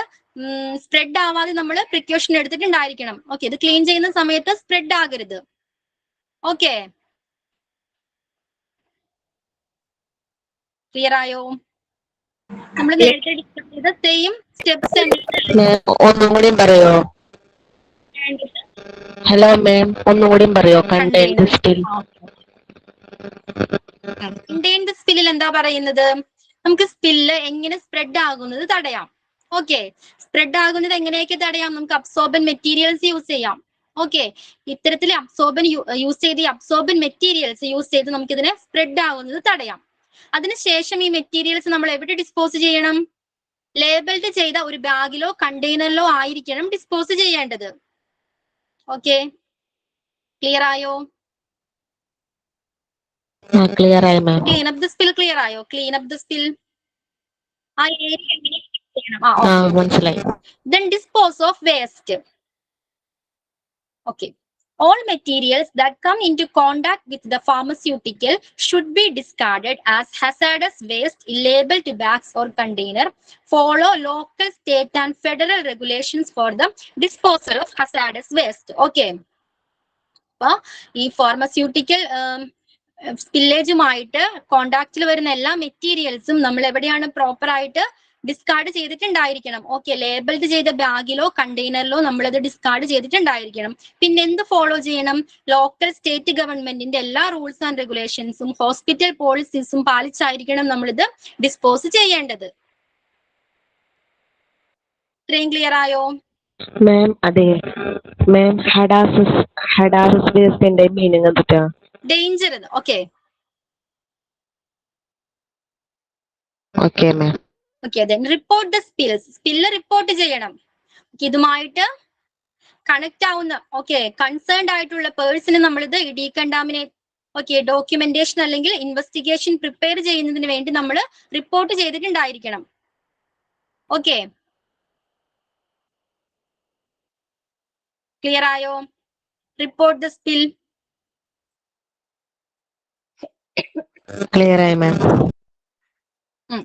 സ്പ്രെഡ് ആവാതെ നമ്മൾ പ്രിക്കോഷൻ എടുത്തിട്ടുണ്ടായിരിക്കണം. ഓക്കെ, ഇത് ക്ലീൻ ചെയ്യുന്ന സമയത്ത് സ്പ്രെഡ് ആകരുത്. ഓക്കെ, ക്ലിയർ ആയോ? നമ്മൾ നേരത്തെ ഡിസ്കസ് ചെയ്ത സെയിം സ്റ്റെപ്സ് ഒന്നും കൂടി പറയോ? ഹലോ മാം, ഒന്നും കൂടി പറയോ? Contain the spill. Contain the സ്പില്ലിൽ എന്താ പറയുന്നത്? നമുക്ക് സ്പില്ല് എങ്ങനെ സ്പ്രെഡ് ആകുന്നത് തടയാം. ഓക്കെ, സ്പ്രെഡ് ആകുന്നത് എങ്ങനെയൊക്കെ തടയാം? നമുക്ക് അബ്സോർബൻ മെറ്റീരിയൽസ് യൂസ് ചെയ്യാം. ഓക്കെ, ഇത്തരത്തിൽ അബ്സോർബൻ യൂസ് ചെയ്ത് അബ്സോർബൻ മെറ്റീരിയൽസ് യൂസ് ചെയ്ത് നമുക്ക് ഇതിനെ സ്പ്രെഡ് ആകുന്നത് തടയാം. അതിനുശേഷം ഈ മെറ്റീരിയൽസ് നമ്മൾ എവിടെ ഡിസ്പോസ് ചെയ്യണം? ലേബിൾഡ് ചെയ്ത ഒരു ബാഗിലോ കണ്ടെയ്നറിലോ ആയിരിക്കണം ഡിസ്പോസ് ചെയ്യേണ്ടത്. ഓക്കെ, ക്ലിയർ ആയോ? ക്ലിയർ ആയി ma'am. Clean up the spill clear ആയോ? Clean up the spill. ആ ഏരിയ എങ്ങനെ ചെയ്യണം? മനസ്സിലായി. Then dispose of waste. Okay. All materials that come into contact with the pharmaceutical should be discarded as hazardous waste in labeled bags or container. Follow local, state and federal regulations for the disposal of hazardous waste. Okay. അപ്പോൾ ഈ pharmaceutical സ്പില്ലേജുമായിട്ട് കോണ്ടാക്റ്റിൽ വരുന്ന എല്ലാ മെറ്റീരിയൽസും നമ്മൾ എവിടെയാണ് proper ആയിട്ട് discard ചെയ്തിട്ടുണ്ടായിരിക്കണം. Okay, labelled ചെയ്ത ബാഗിലോ കണ്ടെയ്നറിലോ നമ്മളത് discard ചെയ്തിട്ടുണ്ടായിരിക്കണം. പിന്നെ എന്ത് ഫോളോ ചെയ്യണം? ലോക്കൽ, സ്റ്റേറ്റ് ഗവൺമെന്റിന്റെ എല്ലാ റൂൾസ് ആൻഡ് റെഗുലേഷൻസും ഹോസ്പിറ്റൽ പോളിസീസും പാലിച്ചായിരിക്കണം നമ്മളിത് ഡിസ്പോസ് ചെയ്യേണ്ടത്. ഇത്രയും ക്ലിയർ ആയോ? മാം, അതെ മാം. ഹഡാസസ് വേസ്റ്റിന്റെ മീനിങ് എന്താ? Danger. Okay, okay ma'am. Okay, then report the spills. Spill report ചെയ്യണം. ഇതുമായിട്ട് കണക്ട് ആവുന്ന കൺസേൺഡ് ആയിട്ടുള്ള പേഴ്സണ് നമ്മളിത് ഡീകണ്ടാമിനേറ്റ് ഡോക്യുമെന്റേഷൻ അല്ലെങ്കിൽ ഇൻവെസ്റ്റിഗേഷൻ പ്രിപ്പയർ ചെയ്യുന്നതിന് വേണ്ടി നമ്മൾ റിപ്പോർട്ട് ചെയ്തിട്ടുണ്ടായിരിക്കണം. ഓക്കെ, ക്ലിയർ ആയോ? Report the spill. ക്ലിയർ ആയി മാം.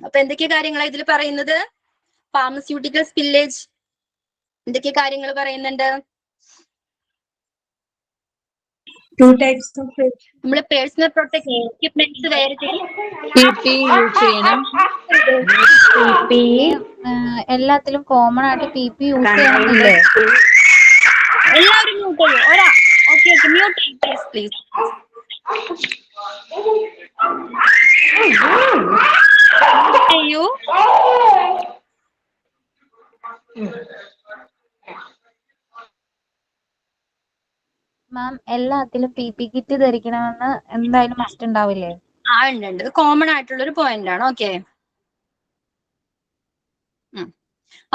അപ്പൊ എന്തൊക്കെ കാര്യങ്ങളാണ് ഇതിൽ പറയുന്നത്? ഫാർമസ്യൂട്ടിക്കൽ സ്പില്ലേജ് എന്തൊക്കെ കാര്യങ്ങൾ പറയുന്നുണ്ട്? നമ്മൾ personal protective equipments wear use ചെയ്യണം. എല്ലാത്തിലും കോമൺ ആയിട്ട് PP യൂസ് ചെയ്യണമെന്നില്ലേ? എല്ലാവരും മ്യൂട്ട് ചെയ്യൂ. Okay, mute please. ചെയ്യൂ. മാം, എല്ലാത്തിലും PP കിറ്റ് ധരിക്കണമെന്ന് എന്തായാലും മസ്റ്റ് ഉണ്ടാവില്ലേ? ഉണ്ട്. കോമൺ ആയിട്ടുള്ള ഒരു പോയിന്റ് ആണ്. ഓക്കെ,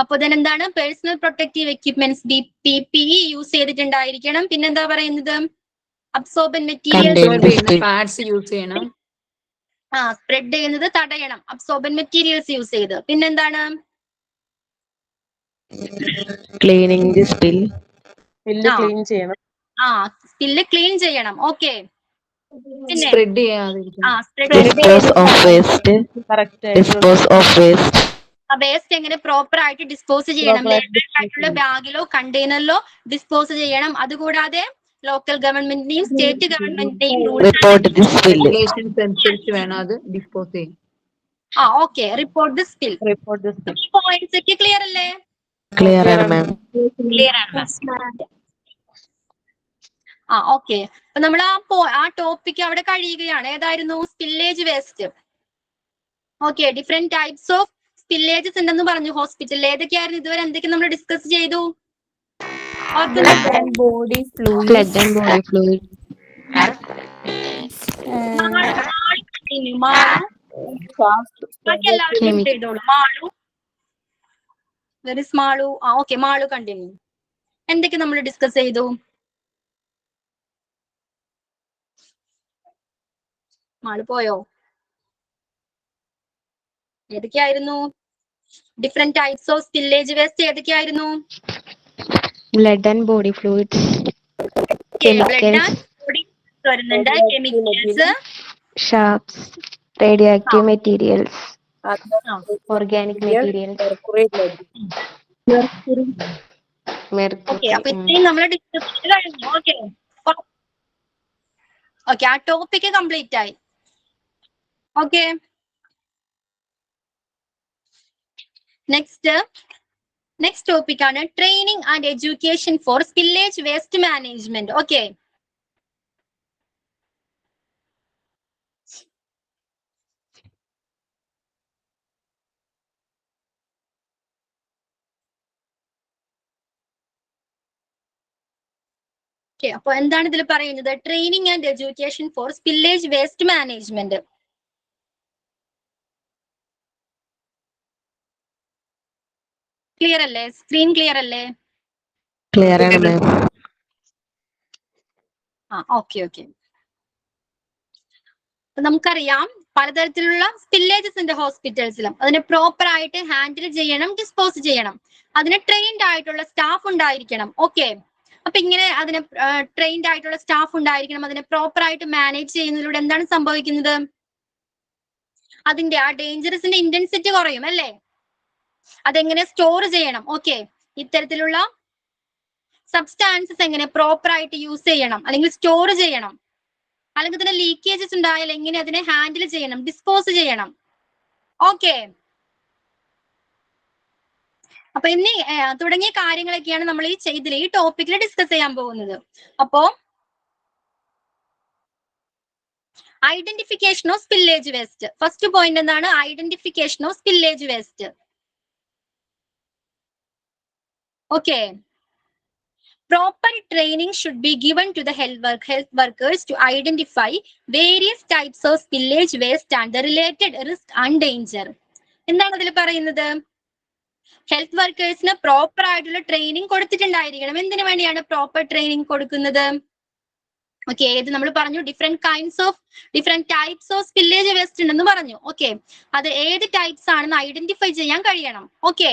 അപ്പൊ then എന്താണ് personal protective equipments PPE use ചെയ്തിട്ടുണ്ടായിരിക്കണം. പിന്നെന്താ പറയുന്നത് absorbent materials Contained spill. Pads use ചെയ്യണം. സ്പ്രെഡ് ചെയ്യുന്നത് തടയണം അബ്സോർബൻ മെറ്റീരിയൽസ് യൂസ് ചെയ്ത്. പിന്നെന്താണ് Cleaning the spill. ക്ലീൻ ചെയ്യണം. സ്പില്ല് ക്ലീൻ ചെയ്യണം. ഓക്കെ, പിന്നെ സ്പ്രെഡ് ചെയ്യാതിരിക്കണം. Spread Dispose of waste. Correct Dispose of waste. Waste എങ്ങനെ പ്രോപ്പർ ആയിട്ട് ഡിസ്പോസ് ചെയ്യണം, ലേബിൾഡ് ആയിട്ടുള്ള ബാഗിലോ കണ്ടെയ്നറിലോ ഡിസ്പോസ് ചെയ്യണം. അതുകൂടാതെ ലോക്കൽ ഗവൺമെന്റിന്റെയും സ്റ്റേറ്റ് ഗവൺമെന്റിന്റെയും Report the spill. റെഗുലേഷൻസ് അനുസരിച്ച് വേണം അത് ഡിസ്പോസ് ചെയ്യാൻ. Okay, report the spill. Report this. Points ഒക്കെ ക്ലിയർ അല്ലേ? Clear ആണ് മാം. ക്ലിയർ ആണ്. ഓക്കെ, അപ്പൊ നമ്മൾ ആ ടോപ്പിക് അവിടെ കഴിയുകയാണ്. ഏതായിരുന്നു? Spillage waste. Okay, different types of spillages ഉണ്ടെന്ന് പറഞ്ഞു ഹോസ്പിറ്റലിൽ. ഏതൊക്കെയായിരുന്നു ഇതുവരെ എന്തൊക്കെ നമ്മൾ ഡിസ്കസ് ചെയ്തു? Body fluid, Blood and body fluid. Malu, very small. Okay, Malu continue. എന്തൊക്കെ നമ്മൾ ഡിസ്കസ് ചെയ്തു? മാളു പോയോ? ഏതൊക്കെയായിരുന്നു different types of spillage waste? ഏതൊക്കെയായിരുന്നു? Blood and body fluids. Blood and body വരുന്നുണ്ട്. Chemicals, Sharps. Radioactive materials. Organic materials. Okay, അപ്പൊ ഇത്രയും നമ്മൾ ഡിസ്കസ് ചെയ്ത് കഴിഞ്ഞു. ഓക്കെ, ആ ടോപ്പിക് കംപ്ലീറ്റ് ആയി. ഓക്കെ, നെക്സ്റ്റ് ടോപ്പിക് ആണ് training and education for spillage waste management. Okay, അപ്പൊ എന്താണ് ഇതിൽ പറയുന്നത്? Training and education for spillage waste management. Clear അല്ലേ? സ്ക്രീൻ ക്ലിയർ അല്ലേ? Clear ആണ് മാം. ഓക്കെ. നമുക്കറിയാം പലതരത്തിലുള്ള സ്പില്ലേജസ് ഉണ്ട് ഹോസ്പിറ്റൽസിലും. അതിനെ പ്രോപ്പർ ആയിട്ട് ഹാൻഡിൽ ചെയ്യണം, ഡിസ്പോസ് ചെയ്യണം. അതിന് ട്രെയിൻഡ് ആയിട്ടുള്ള സ്റ്റാഫ് ഉണ്ടായിരിക്കണം. ഓക്കെ, അപ്പൊ ഇങ്ങനെ അതിന് ട്രെയിൻഡ് ആയിട്ടുള്ള സ്റ്റാഫ് ഉണ്ടായിരിക്കണം. അതിനെ പ്രോപ്പർ ആയിട്ട് മാനേജ് ചെയ്യുന്നതിലൂടെ എന്താണ് സംഭവിക്കുന്നത്? അതിന്റെ ആ ഡേഞ്ചറസിന്റെ ഇന്റൻസിറ്റി കുറയും അല്ലേ? അതെങ്ങനെ സ്റ്റോർ ചെയ്യണം? ഓക്കെ, ഇത്തരത്തിലുള്ള സബ്സ്റ്റാൻസസ് എങ്ങനെ പ്രോപ്പർ ആയിട്ട് യൂസ് ചെയ്യണം അല്ലെങ്കിൽ സ്റ്റോർ ചെയ്യണം, അല്ലെങ്കിൽ ഇതിന് ലീക്കേജസ് ഉണ്ടായാൽ എങ്ങനെ അതിനെ ഹാൻഡിൽ ചെയ്യണം, ഡിസ്പോസ് ചെയ്യണം. ഓക്കെ, അപ്പൊ ഇനി തുടങ്ങിയ കാര്യങ്ങളൊക്കെയാണ് നമ്മൾ ഈ ടോപ്പിക്കിൽ ഡിസ്കസ് ചെയ്യാൻ പോകുന്നത്. അപ്പോ identification of spillage waste. First point എന്താണ്? Identification of spillage waste. Okay, proper training should be given to the health workers to identify various types of spillage waste and the related risk and danger. എന്താണ് അതിൽ പറയുന്നത്? Health വർക്കേഴ്സിന് proper ആയിട്ടുള്ള training കൊടുത്തിട്ടുണ്ടായിരിക്കണം. എന്തിനു വേണ്ടിയാണ് proper training കൊടുക്കുന്നത്? Okay, ഇത് നമ്മൾ പറഞ്ഞു different types of spillage waste ഉണ്ടെന്ന് പറഞ്ഞു. ഓക്കെ, അത് ഏത് ടൈപ്സ് ആണെന്ന് ഐഡന്റിഫൈ ചെയ്യാൻ കഴിയണം. ഓക്കെ,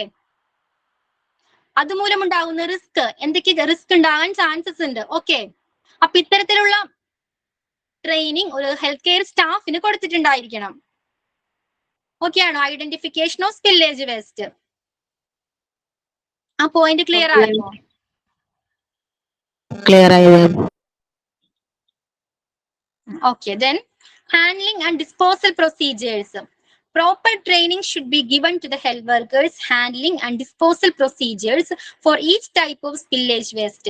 അതുമൂലം ഉണ്ടാകുന്ന റിസ്ക്, എന്തൊക്കെ റിസ്ക് ഉണ്ടാകാൻ ചാൻസസ് ഉണ്ട്. ഓക്കെ, അപ്പൊ ഇത്തരത്തിലുള്ള ട്രെയിനിങ് ഒരു ഹെൽത്ത് കെയർ സ്റ്റാഫിന് കൊടുത്തിട്ടുണ്ടായിരിക്കണം. ഓക്കെ ആണോ? Identification of spillage waste. ആ പോയിന്റ് ക്ലിയർ ആയോ? Clear ആയി മാം. Okay, then handling and disposal procedures. Proper training should be given to the health workers handling and disposal procedures for each type of spillage waste.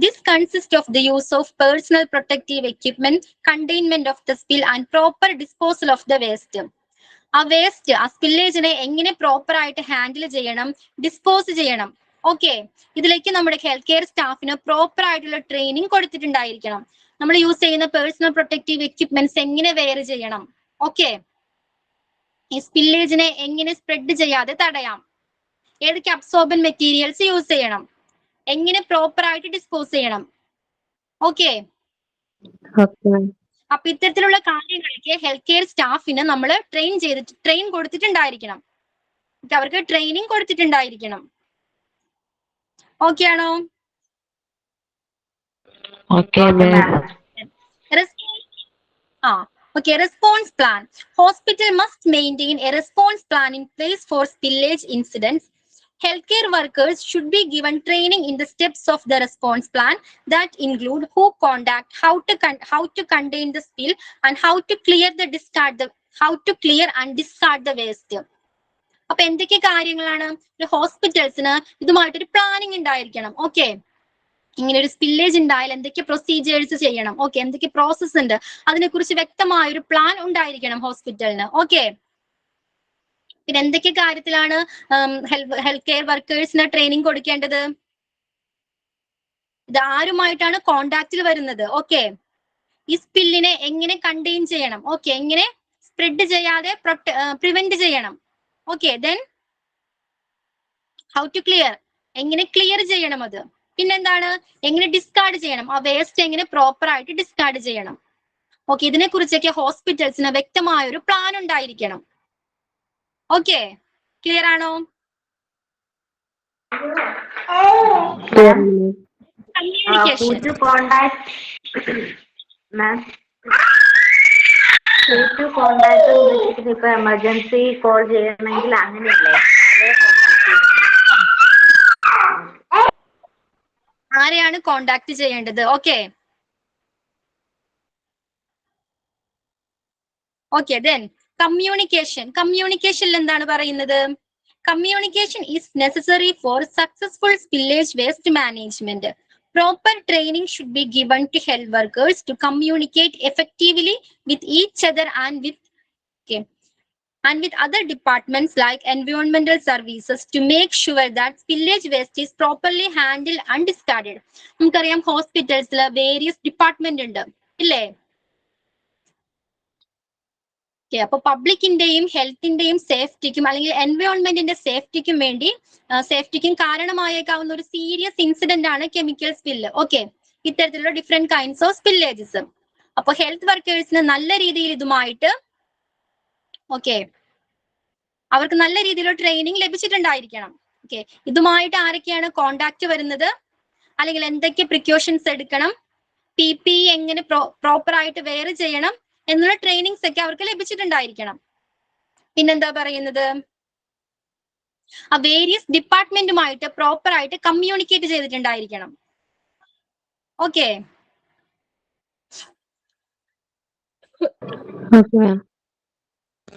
This consists of the use of personal protective equipment, containment of the spill and proper disposal of the waste. ആ സ്പില്ലേജിനെ എങ്ങനെ proper ആയിട്ട് handle ചെയ്യണം, dispose ചെയ്യണം. Okay, ഇതിലേക്ക് നമ്മുടെ health care സ്റ്റാഫിന് proper ആയിട്ടുള്ള training കൊടുത്തിട്ടുണ്ടായിരിക്കണം. നമ്മൾ use ചെയ്യുന്ന പേഴ്സണൽ പ്രൊട്ടക്റ്റീവ് എക്യുപ്മെന്റ്സ് എങ്ങനെ വെയർ ചെയ്യണം. ഓക്കെ, ഈ സ്പില്ലേജിനെ എങ്ങനെ സ്പ്രെഡ് ചെയ്യാതെ തടയാം. ഏതൊക്കെ അബ്സോർബൻ മെറ്റീരിയൽസ് യൂസ് ചെയ്യണം, എങ്ങനെ പ്രോപ്പർ ആയിട്ട് ഡിസ്പോസ് ചെയ്യണം. Okay, Okay, ma'am. അപ്പൊ ഇത്തരത്തിലുള്ള കാര്യങ്ങളൊക്കെ ഹെൽത്ത് കെയർ സ്റ്റാഫിന് നമ്മൾ ട്രെയിൻ കൊടുത്തിട്ടുണ്ടായിരിക്കണം. അവർക്ക് ട്രെയിനിങ് കൊടുത്തിട്ടുണ്ടായിരിക്കണം. ഓക്കെ ആണോ? Okay, ma'am. Response plan. Hospital must maintain a response plan in place for spillage incidents. Healthcare workers should be given training in the steps of the response plan that include who contact, how to contain the spill, and how to clear and discard the waste. അപ്പൊ എന്തൊക്കെ കാര്യങ്ങളാണ്? ഹോസ്പിറ്റൽസിന് ഇതുമായിട്ടൊരു planning ഉണ്ടായിരിക്കണം. Okay, ഇങ്ങനെ ഒരു spillage ഉണ്ടായാൽ എന്തൊക്കെ procedures ചെയ്യണം, okay, എന്തൊക്കെ പ്രോസസ് ഉണ്ട്, അതിനെക്കുറിച്ച് വ്യക്തമായ ഒരു പ്ലാൻ ഉണ്ടായിരിക്കണം ഹോസ്പിറ്റലിന്. ഓക്കെ, പിന്നെ എന്തൊക്കെ കാര്യത്തിലാണ് ഹെൽത്ത് കെയർ വർക്കേഴ്സിന് ട്രെയിനിങ് കൊടുക്കേണ്ടത്? ഇത് ആരുമായിട്ടാണ് കോണ്ടാക്റ്റിൽ വരുന്നത്? ഓക്കെ, ഈ സ്പില്ലിനെ എങ്ങനെ കണ്ടെയ്ൻ ചെയ്യണം, ഓക്കെ, എങ്ങനെ സ്പ്രെഡ് ചെയ്യാതെ പ്രിവെന്റ് ചെയ്യണം. Okay, then how to clear, എങ്ങനെ ക്ലിയർ ചെയ്യണം അത്. പിന്നെന്താണ്, എങ്ങനെ ഡിസ്കാർഡ് ചെയ്യണം, ആ വേസ്റ്റ് എങ്ങനെ പ്രോപ്പർ ആയിട്ട് ഡിസ്കാർഡ് ചെയ്യണം. ഓക്കെ, ഇതിനെ കുറിച്ചൊക്കെ ഹോസ്പിറ്റൽസിന് വ്യക്തമായ ഒരു പ്ലാൻ ഉണ്ടായിരിക്കണം. ഓക്കെ, ക്ലിയർ ആണോ? Clear, ma'am. Communication. Who to contact, ma'am? Who to contact എന്ന് വെച്ചിട്ട് ഇപ്പൊ എമർജൻസി കോൾ ചെയ്യണമെങ്കിൽ അങ്ങനെയല്ലേ? ആരെയാണ് കോണ്ടാക്ട് ചെയ്യേണ്ടത്? ഓക്കെ, ഓക്കെ, ദെൻ കമ്മ്യൂണിക്കേഷനിൽ എന്താണ് പറയുന്നത്? Communication is necessary four successful spillage waste management. Proper training should be given to health workers to communicate effectively with each other and with other departments like environmental services to make sure that spillage waste is properly handled and discarded. നമുക്കറിയാം ഹോസ്പിറ്റൽസിൽ various department ഉണ്ട്, ഇല്ലേ? അപ്പൊ പബ്ലിക്കിന്റെയും ഹെൽത്തിന്റെയും സേഫ്റ്റിക്കും അല്ലെങ്കിൽ എൻവയോൺമെന്റിന്റെ സേഫ്റ്റിക്കും കാരണമായേക്കാവുന്ന ഒരു serious incident ആണ് chemical spill. Okay, ഇത്തരത്തിലുള്ള different kinds of സ്പില്ലേജസ്. അപ്പൊ health വർക്കേഴ്സിന് നല്ല രീതിയിൽ ഇതുമായിട്ട് അവർക്ക് നല്ല രീതിയിലുള്ള ട്രെയിനിങ് ലഭിച്ചിട്ടുണ്ടായിരിക്കണം. ഓക്കെ, ഇതുമായിട്ട് ആരൊക്കെയാണ് കോണ്ടാക്ട് വരുന്നത്, അല്ലെങ്കിൽ എന്തൊക്കെ പ്രിക്കോഷൻസ് എടുക്കണം, PPE എങ്ങനെ പ്രോപ്പർ ആയിട്ട് വെയർ ചെയ്യണം എന്നുള്ള ട്രെയിനിങ്സ് ഒക്കെ അവർക്ക് ലഭിച്ചിട്ടുണ്ടായിരിക്കണം. പിന്നെന്താ പറയുന്നത്, ആ വേരിയസ് ഡിപ്പാർട്ട്മെന്റുമായിട്ട് പ്രോപ്പർ ആയിട്ട് കമ്മ്യൂണിക്കേറ്റ് ചെയ്തിട്ടുണ്ടായിരിക്കണം. Okay, Okay, ma'am.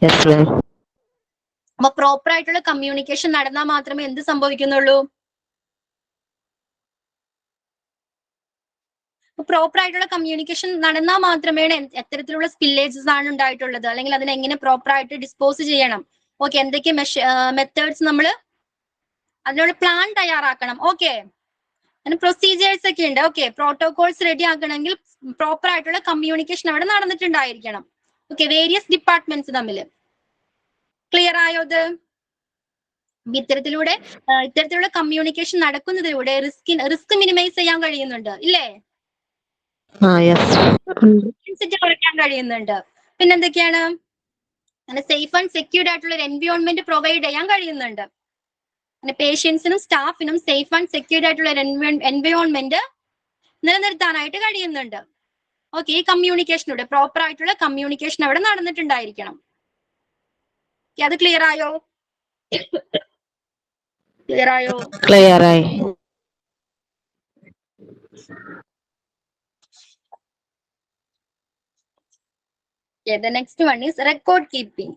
Yes, ma'am. അപ്പൊ പ്രോപ്പർ ആയിട്ടുള്ള കമ്മ്യൂണിക്കേഷൻ നടന്നാൽ മാത്രമേ എന്ത് സംഭവിക്കുന്നുള്ളൂ? പ്രോപ്പർ ആയിട്ടുള്ള കമ്മ്യൂണിക്കേഷൻ നടന്നാൽ മാത്രമേ എത്തരത്തിലുള്ള സ്പില്ലേജസ് ആണ് ഉണ്ടായിട്ടുള്ളത്, അല്ലെങ്കിൽ അതിനെ എങ്ങനെ പ്രോപ്പർ ആയിട്ട് ഡിസ്പോസ് ചെയ്യണം, ഓക്കെ, എന്തൊക്കെ മെത്തേഡ്സ് നമ്മൾ അതിനുള്ള പ്ലാൻ തയ്യാറാക്കണം. ഓക്കെ, അതിന് പ്രൊസീജിയേഴ്സ് ഒക്കെ ഉണ്ട്. ഓക്കെ, പ്രോട്ടോകോൾസ് റെഡി ആക്കണമെങ്കിൽ പ്രോപ്പർ ആയിട്ടുള്ള കമ്മ്യൂണിക്കേഷൻ അവിടെ നടന്നിട്ടുണ്ടായിരിക്കണം. ഓക്കെ, വേരിയസ് ഡിപ്പാർട്ട്മെന്റ്സ് തമ്മിൽ. ക്ലിയർ ആയോ? ഇത് ഇത്തരത്തിലുള്ള കമ്മ്യൂണിക്കേഷൻ നടക്കുന്നതിലൂടെ റിസ്ക് മിനിമൈസ് ചെയ്യാൻ കഴിയുന്നുണ്ട്, ഇല്ലേ? Yes. കുറയ്ക്കാൻ കഴിയുന്നുണ്ട്. പിന്നെന്തൊക്കെയാണ്, അങ്ങനെ സേഫ് ആൻഡ് സെക്യൂർഡ് ആയിട്ടുള്ള ഒരു എൻവയോൺമെന്റ് പ്രൊവൈഡ് ചെയ്യാൻ കഴിയുന്നുണ്ട്. അങ്ങനെ പേഷ്യൻസിനും സ്റ്റാഫിനും സേഫ് ആൻഡ് സെക്യൂർഡ് ആയിട്ടുള്ള ഒരു എൻവയോൺമെന്റ് നിലനിർത്താനായിട്ട് കഴിയുന്നുണ്ട്. ഓക്കെ, ഈ കമ്മ്യൂണിക്കേഷനിലൂടെ പ്രോപ്പർ ആയിട്ടുള്ള കമ്മ്യൂണിക്കേഷൻ അവിടെ നടന്നിട്ടുണ്ടായിരിക്കണം. അത് ക്ലിയർ ആയോ? ക്ലിയർ ആയോ? Clear, I. Yeah, the next one is record keeping.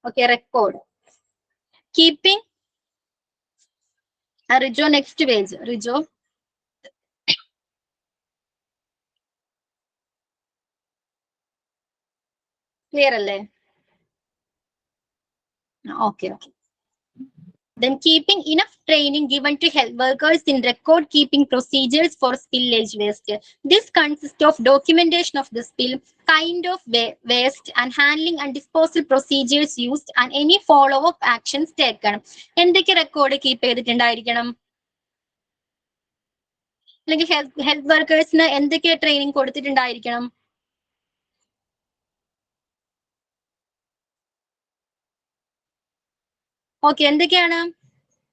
Okay, record keeping. Rijo, next page. Rijo. Clear alle? Okay, okay. Then keeping enough training given to health workers in record keeping procedures for spillage waste. This consists of documentation of the spill, kind of waste and handling and disposal procedures used and any follow-up actions taken. എന്തൊക്കെ record keep ചെയ്തിട്ടുണ്ടായിരിക്കണം? അല്ലെങ്കിൽ health വർക്കേഴ്സിന് എന്തൊക്കെ training കൊടുത്തിട്ടുണ്ടായിരിക്കണം? Okay, എന്തൊക്കെയാണ്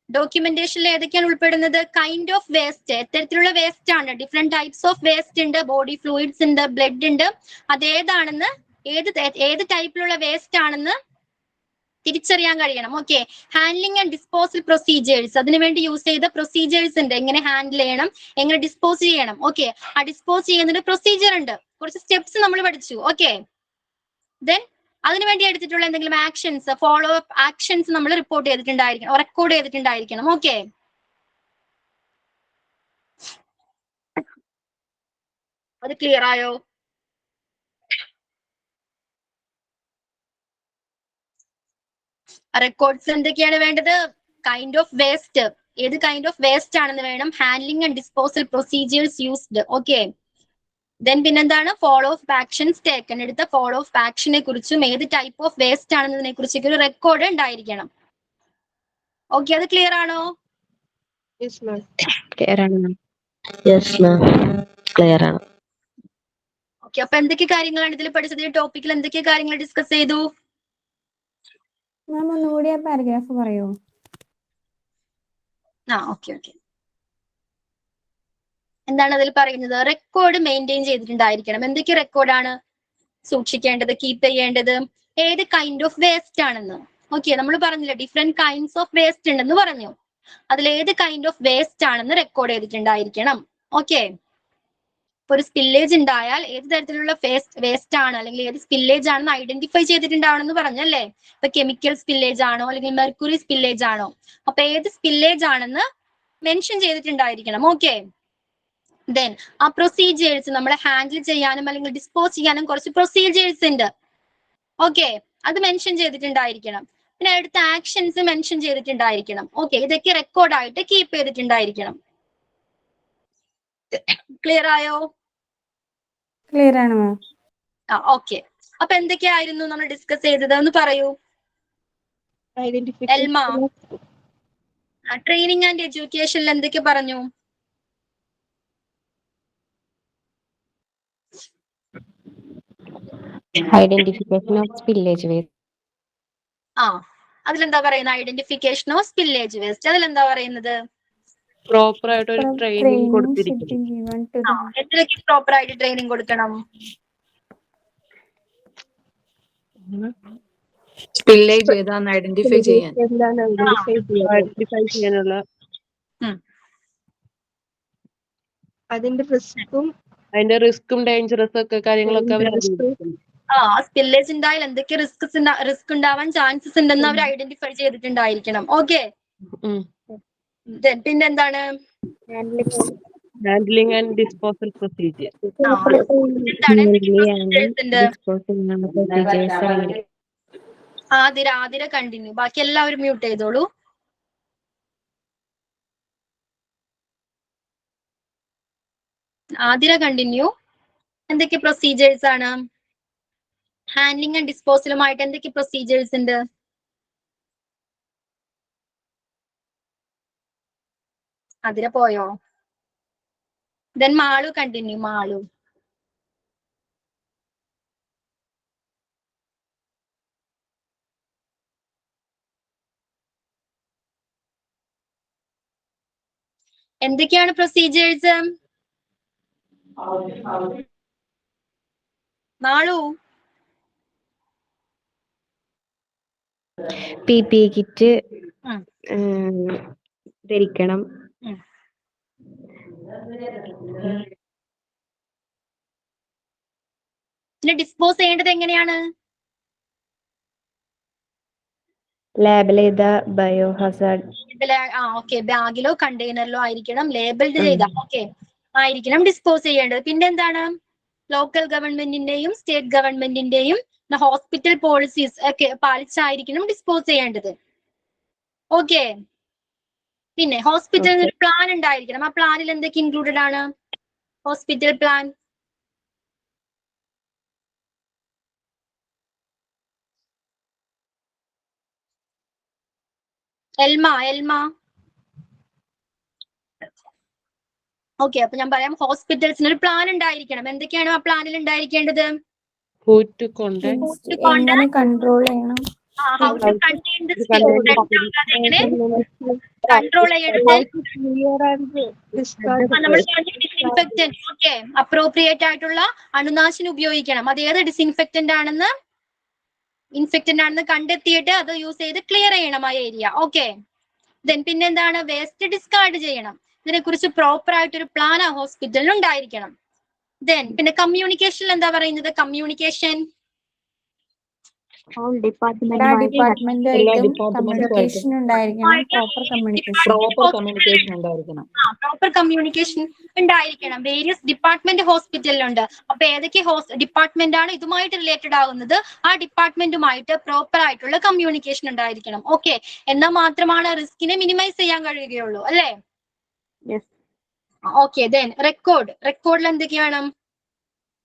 ഡോക്യുമെന്റേഷനിൽ ഏതൊക്കെയാണ് ഉൾപ്പെടുന്നത്? Kind of waste, എത്തരത്തിലുള്ള waste ആണ്? Different types of waste ഉണ്ട്, body fluids ഉണ്ട്, blood ഉണ്ട്. അതേതാണെന്ന്, ഏത് ടൈപ്പിലുള്ള വേസ്റ്റ് ആണെന്ന് തിരിച്ചറിയാൻ കഴിയണം. Okay, handling and disposal procedures, അതിനുവേണ്ടി യൂസ് ചെയ്ത പ്രൊസീജിയേഴ്സ് ഉണ്ട്. എങ്ങനെ ഹാൻഡിൽ ചെയ്യണം, എങ്ങനെ ഡിസ്പോസ് ചെയ്യണം. ഓക്കെ, ആ ഡിസ്പോസ് ചെയ്യുന്നതിന് പ്രൊസീജിയർ ഉണ്ട്, കുറച്ച് സ്റ്റെപ്സ് നമ്മൾ പഠിച്ചു. ഓക്കെ, ദെൻ അതിനുവേണ്ടി എടുത്തിട്ടുള്ള എന്തെങ്കിലും ആക്ഷൻസ്, ഫോളോ അപ്പ് ആക്ഷൻസ് നമ്മൾ റിപ്പോർട്ട് ചെയ്തിട്ടുണ്ടായിരിക്കണം, റെക്കോർഡ് ചെയ്തിട്ടുണ്ടായിരിക്കണം. ഓക്കെ, അത് ക്ലിയർ ആയോ? റെക്കോർഡ്സ് എന്തൊക്കെയാണ് വേണ്ടത്? കൈൻഡ് ഓഫ് വേസ്റ്റ്, ഏത് കൈൻഡ് ഓഫ് വേസ്റ്റ് ആണെന്ന് വേണം. Handling and disposal procedures used. Okay, then പിന്നെന്താണ്? ഫോളോ ഓഫ് ആക്ഷൻസ് ടേക്കൺ, എടുത്ത ഫോളോ ഓഫ് ആക്ഷനെ കുറിച്ചും ഏത് ടൈപ്പ് ഓഫ് വേസ്റ്റ് ആണെന്നതിനെ കുറിച്ചൊക്കെ ഒരു റെക്കോർഡ് ഉണ്ടായിരിക്കണം. ഓക്കെ, അത് ക്ലിയർ ആണോ? ക്ലിയർ ആണ്. യെസ് മാം, ക്ലിയർ ആണ്. ഓക്കെ, അപ്പൊ എന്തൊക്കെ കാര്യങ്ങളാണ് ഇതിൽ പഠിച്ചത്? ഈ ടോപ്പിക്കിൽ എന്തൊക്കെ കാര്യങ്ങൾ ഡിസ്കസ് ചെയ്തു? മാം ഒന്നുകൂടി ആ പാരഗ്രാഫ് പറയോ? Okay okay. എന്താണ് അതിൽ പറയുന്നത്? റെക്കോർഡ് മെയിൻറ്റെയിൻ ചെയ്തിട്ടുണ്ടായിരിക്കണം. എന്തൊക്കെ റെക്കോർഡാണ് സൂക്ഷിക്കേണ്ടത്, കീപ്പ് ചെയ്യേണ്ടത്? ഏത് കൈൻഡ് ഓഫ് വേസ്റ്റ് ആണെന്ന്. ഓക്കെ, നമ്മൾ പറഞ്ഞില്ല ഡിഫറെന്റ് കൈൻഡ്സ് ഓഫ് വേസ്റ്റ് ഉണ്ടെന്ന് പറഞ്ഞു. അതിൽ ഏത് കൈൻഡ് ഓഫ് വേസ്റ്റ് ആണെന്ന് റെക്കോർഡ് ചെയ്തിട്ടുണ്ടായിരിക്കണം. ഓക്കെ, ഇപ്പൊ ഒരു സ്പില്ലേജ് ഉണ്ടായാൽ ഏത് തരത്തിലുള്ള വേസ്റ്റ് ആണ്, അല്ലെങ്കിൽ ഏത് സ്പില്ലേജ് ആണെന്ന് ഐഡന്റിഫൈ ചെയ്തിട്ടുണ്ടാവണമെന്ന് പറഞ്ഞല്ലേ? ഇപ്പൊ കെമിക്കൽ സ്പില്ലേജ് ആണോ, അല്ലെങ്കിൽ മെർക്കുറി സ്പില്ലേജ് ആണോ? അപ്പൊ ഏത് സ്പില്ലേജ് ആണെന്ന് മെൻഷൻ ചെയ്തിട്ടുണ്ടായിരിക്കണം. ഓക്കെ, ദെൻ ആ പ്രൊസീജിയേഴ്സ് നമ്മളെ ഹാൻഡിൽ ചെയ്യാനും അല്ലെങ്കിൽ ഡിസ്പോസ് ചെയ്യാനും കുറച്ച് പ്രൊസീജിയേഴ്സ് ഉണ്ട്. ഓക്കെ, അത് മെൻഷൻ ചെയ്തിട്ടുണ്ടായിരിക്കണം. പിന്നെ അടുത്ത ആക്ഷൻസ് മെൻഷൻ ചെയ്തിട്ടുണ്ടായിരിക്കണം. ഓക്കെ, ഇതൊക്കെ റെക്കോർഡായിട്ട് കീപ്പ് ചെയ്തിട്ടുണ്ടായിരിക്കണം. ക്ലിയർ ആയോ? ക്ലിയർ ആണ് മാം. ഓക്കെ, അപ്പൊ എന്തൊക്കെയായിരുന്നു നമ്മൾ ഡിസ്കസ് ചെയ്തത് എന്ന് പറയൂ. എൽമ, ട്രെയിനിങ് ആൻഡ് എഡ്യൂക്കേഷനിൽ എന്തൊക്കെ പറഞ്ഞു? Identification of spillage waste. അതിലെന്താ പറയുന്നത്? Identification of spillage waste. അതിലെന്താ പറയുന്നത്? പ്രോപ്പർ ആയിട്ട് ഒരു ട്രെയിനിങ് കൊടുത്തിരിക്കും. എത്രയ്ക്ക് പ്രോപ്പർ ആയിട്ട് ട്രെയിനിങ് കൊടുക്കണം? സ്പില്ലേജ് ഏതാന്ന് ഐഡന്റിഫൈ ചെയ്യാൻ. ഐഡന്റിഫൈ ചെയ്യാനുള്ള അതിന്റെ റിസ്കും ഡേഞ്ചറസും ഒക്കെ കാര്യങ്ങളൊക്കെ അവർ സ്പില്ലേജ് ഉണ്ടായാൽ എന്തൊക്കെ റിസ്ക് ഉണ്ടാവാൻ ചാൻസസ് ഉണ്ടെന്ന് അവർ ഐഡന്റിഫൈ ചെയ്തിട്ടുണ്ടായിരിക്കണം. ഓക്കെ, പിന്നെന്താണ്? Handling and disposal procedure. Athira continue. ബാക്കി എല്ലാവരും മ്യൂട്ട് ചെയ്തോളൂ. ആതിര കണ്ടിന്യൂ. എന്തൊക്കെ പ്രൊസീജിയേഴ്സ് ആണ്? ഹാൻഡ്ലിംഗ് ആൻഡ് ഡിസ്പോസലുമായിട്ട് എന്തൊക്കെ പ്രൊസീജിയേഴ്സ് ഉണ്ട്? അതിര പോയോ? Then Malu continue. മാളു. എന്തൊക്കെയാണ് പ്രൊസീജിയേഴ്സ്? മാളു. PPE കിറ്റ് ധരിക്കണം. പിന്നെ ഡിസ്പോസ് ചെയ്യേണ്ടത് എങ്ങനെയാണ്? ലേബൽ ചെയ്ത ബയോ ഹസാർഡ്. ഓക്കെ, ബാഗിലോ കണ്ടെയ്നറിലോ ആയിരിക്കണം ലേബിൾഡ് ചെയ്ത ആയിരിക്കണം ഡിസ്പോസ് ചെയ്യേണ്ടത്. പിന്നെ എന്താണ്? ലോക്കൽ ഗവൺമെന്റിന്റെയും സ്റ്റേറ്റ് ഗവൺമെന്റിന്റെയും ഹോസ്പിറ്റൽ പോളിസീസ് ഒക്കെ പാലിച്ചായിരിക്കണം ഡിസ്പോസ് ചെയ്യേണ്ടത്. ഓക്കെ, പിന്നെ ഹോസ്പിറ്റലിന് ഒരു പ്ലാൻ ഉണ്ടായിരിക്കണം. ആ പ്ലാനിൽ എന്തൊക്കെ ഇൻക്ലൂഡഡ് ആണ്? Hospital plan. എൽമ. ഓക്കെ, അപ്പൊ ഞാൻ പറയാം, ഹോസ്പിറ്റൽസിന് ഒരു പ്ലാൻ ഉണ്ടായിരിക്കണം. എന്തൊക്കെയാണ് ആ പ്ലാനിൽ ഉണ്ടായിരിക്കേണ്ടത്? Who to contact? എങ്ങനെ കൺട്രോൾ ചെയ്യണം? How to contain the spread ആകാതെ എങ്ങനെ കൺട്രോൾ ചെയ്യണം. നമ്മൾ ഡിസിൻഫെക്റ്റന്റ്, ഓക്കെ, അപ്രോപ്രിയേറ്റ് ആയിട്ടുള്ള അണുനാശിനി ഉപയോഗിക്കണം. അത് ഏത് ഡിസിൻഫെക്റ്റന്റ് ആണെന്ന് കണ്ടെത്തിയിട്ട് അത് യൂസ് ചെയ്ത് ക്ലിയർ ചെയ്യണം ആ ഏരിയ. ഓക്കെ, ദെൻ പിന്നെന്താണ്? വേസ്റ്റ് ഡിസ്കാർഡ് ചെയ്യണം. ഇതിനെക്കുറിച്ച് പ്രോപ്പർ ആയിട്ടൊരു പ്ലാൻ ആ ഹോസ്പിറ്റലിൽ ഉണ്ടായിരിക്കണം. ദെൻ പിന്നെ കമ്മ്യൂണിക്കേഷനിൽ എന്താ പറയുന്നത്? കമ്മ്യൂണിക്കേഷൻ എല്ലാ ഡിപ്പാർട്ട്മെന്റായിട്ടും കമ്മ്യൂണിക്കേഷൻ ഉണ്ടായിരിക്കണം. പ്രോപ്പർ കമ്മ്യൂണിക്കേഷൻ ഉണ്ടായിരിക്കണം. പ്രോപ്പർ കമ്മ്യൂണിക്കേഷൻ ഉണ്ടായിരിക്കണം. വേരിയസ് ഡിപ്പാർട്ട്മെന്റ് ഹോസ്പിറ്റലിലുണ്ട്. അപ്പൊ ഏതൊക്കെ ഡിപ്പാർട്ട്മെന്റ് ആണ് ഇതുമായിട്ട് റിലേറ്റഡ് ആകുന്നത്, ആ ഡിപ്പാർട്ട്മെന്റുമായിട്ട് പ്രോപ്പർ ആയിട്ടുള്ള കമ്മ്യൂണിക്കേഷൻ ഉണ്ടായിരിക്കണം. ഓക്കെ, എന്നാൽ മാത്രമാണ് റിസ്കിനെ മിനിമൈസ് ചെയ്യാൻ കഴിയുകയുള്ളൂ, അല്ലേ? ഓക്കെ, ദെൻ റെക്കോർഡിൽ എന്തൊക്കെ വേണം?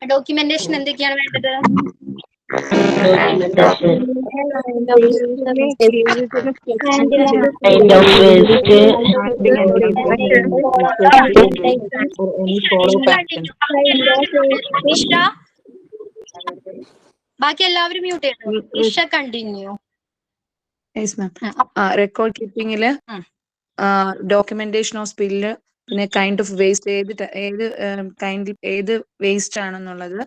ഡോക്യുമെന്റേഷൻ എന്തൊക്കെയാണ് വേണ്ടത്? ബാക്കി എല്ലാവരും മ്യൂട്ട് ചെയ്തു. ഇഷ കണ്ടിന്യൂ. റെക്കോർഡ് കീപ്പിംഗില് ഡോക്യുമെന്റേഷൻ ഓഫ് സ്പില്ല്, പിന്നെ കൈൻഡ് ഓഫ് വേസ്റ്റ്, ഏത് വേസ്റ്റ് ആണെന്നുള്ളത്,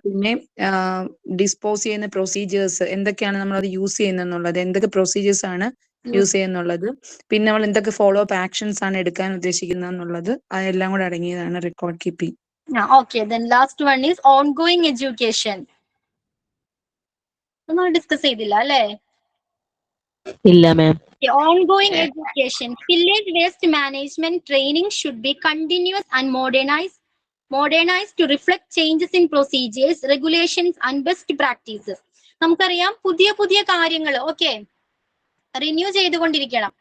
പിന്നെ ഡിസ്പോസ് ചെയ്യുന്ന പ്രൊസീജിയേഴ്സ് എന്തൊക്കെയാണ്, നമ്മൾ അത് യൂസ് ചെയ്യുന്നുള്ളത്, എന്തൊക്കെ പ്രൊസീജിയേഴ്സ് ആണ് യൂസ് ചെയ്യുന്നുള്ളത്, പിന്നെ നമ്മൾ എന്തൊക്കെ ഫോളോ അപ്പ് ആക്ഷൻസ് ആണ് എടുക്കാൻ ഉദ്ദേശിക്കുന്നത് എന്നുള്ളത്, അതെല്ലാം കൂടെ അടങ്ങിയതാണ് record keeping. Okay, then last one is ongoing education. ഒന്നും ഡിസ്കസ് ചെയ്തില്ല അല്ലേ? ഇല്ല മാം. Ongoing education. Village waste management training should be continuous and modernized to reflect changes in procedures, regulations and best practices. നമുക്കറിയാം, പുതിയ കാര്യങ്ങൾ റിന്യൂ ചെയ്തുകൊണ്ടിരിക്കണം.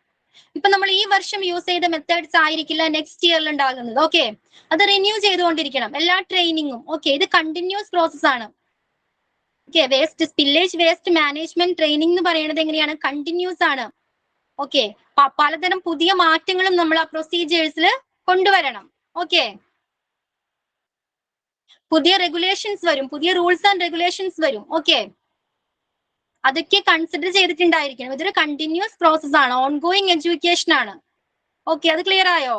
ഇപ്പൊ നമ്മൾ ഈ വർഷം യൂസ് ചെയ്ത മെത്തേഡ്സ് ആയിരിക്കില്ല നെക്സ്റ്റ് ഇയറിൽ ഉണ്ടാകുന്നത്. ഓക്കെ, അത് റിന്യൂ ചെയ്തുകൊണ്ടിരിക്കണം. എല്ലാ ട്രെയിനിങ്ങും. ഇത് കണ്ടിന്യൂസ് പ്രോസസ് ആണ്. വില്ലേജ് വേസ്റ്റ് മാനേജ്മെന്റ് ട്രെയിനിങ് എന്ന് പറയുന്നത് എങ്ങനെയാണ്? കണ്ടിന്യൂസ് ആണ്. പലതരം പുതിയ മാറ്റങ്ങളും നമ്മൾ ആ പ്രൊസീജിയേഴ്സിൽ കൊണ്ടുവരണം. പുതിയ റെഗുലേഷൻസ് വരും, പുതിയ റൂൾസ് ആൻഡ് റെഗുലേഷൻസ് വരും. അതൊക്കെ കൺസിഡർ ചെയ്തിട്ടുണ്ടായിരിക്കണം. ഇതൊരു കണ്ടിന്യൂസ് പ്രോസസ് ആണ്, ഓൺഗോയിങ് എഡ്യൂക്കേഷൻ ആണ്. അത് ക്ലിയർ ആയോ?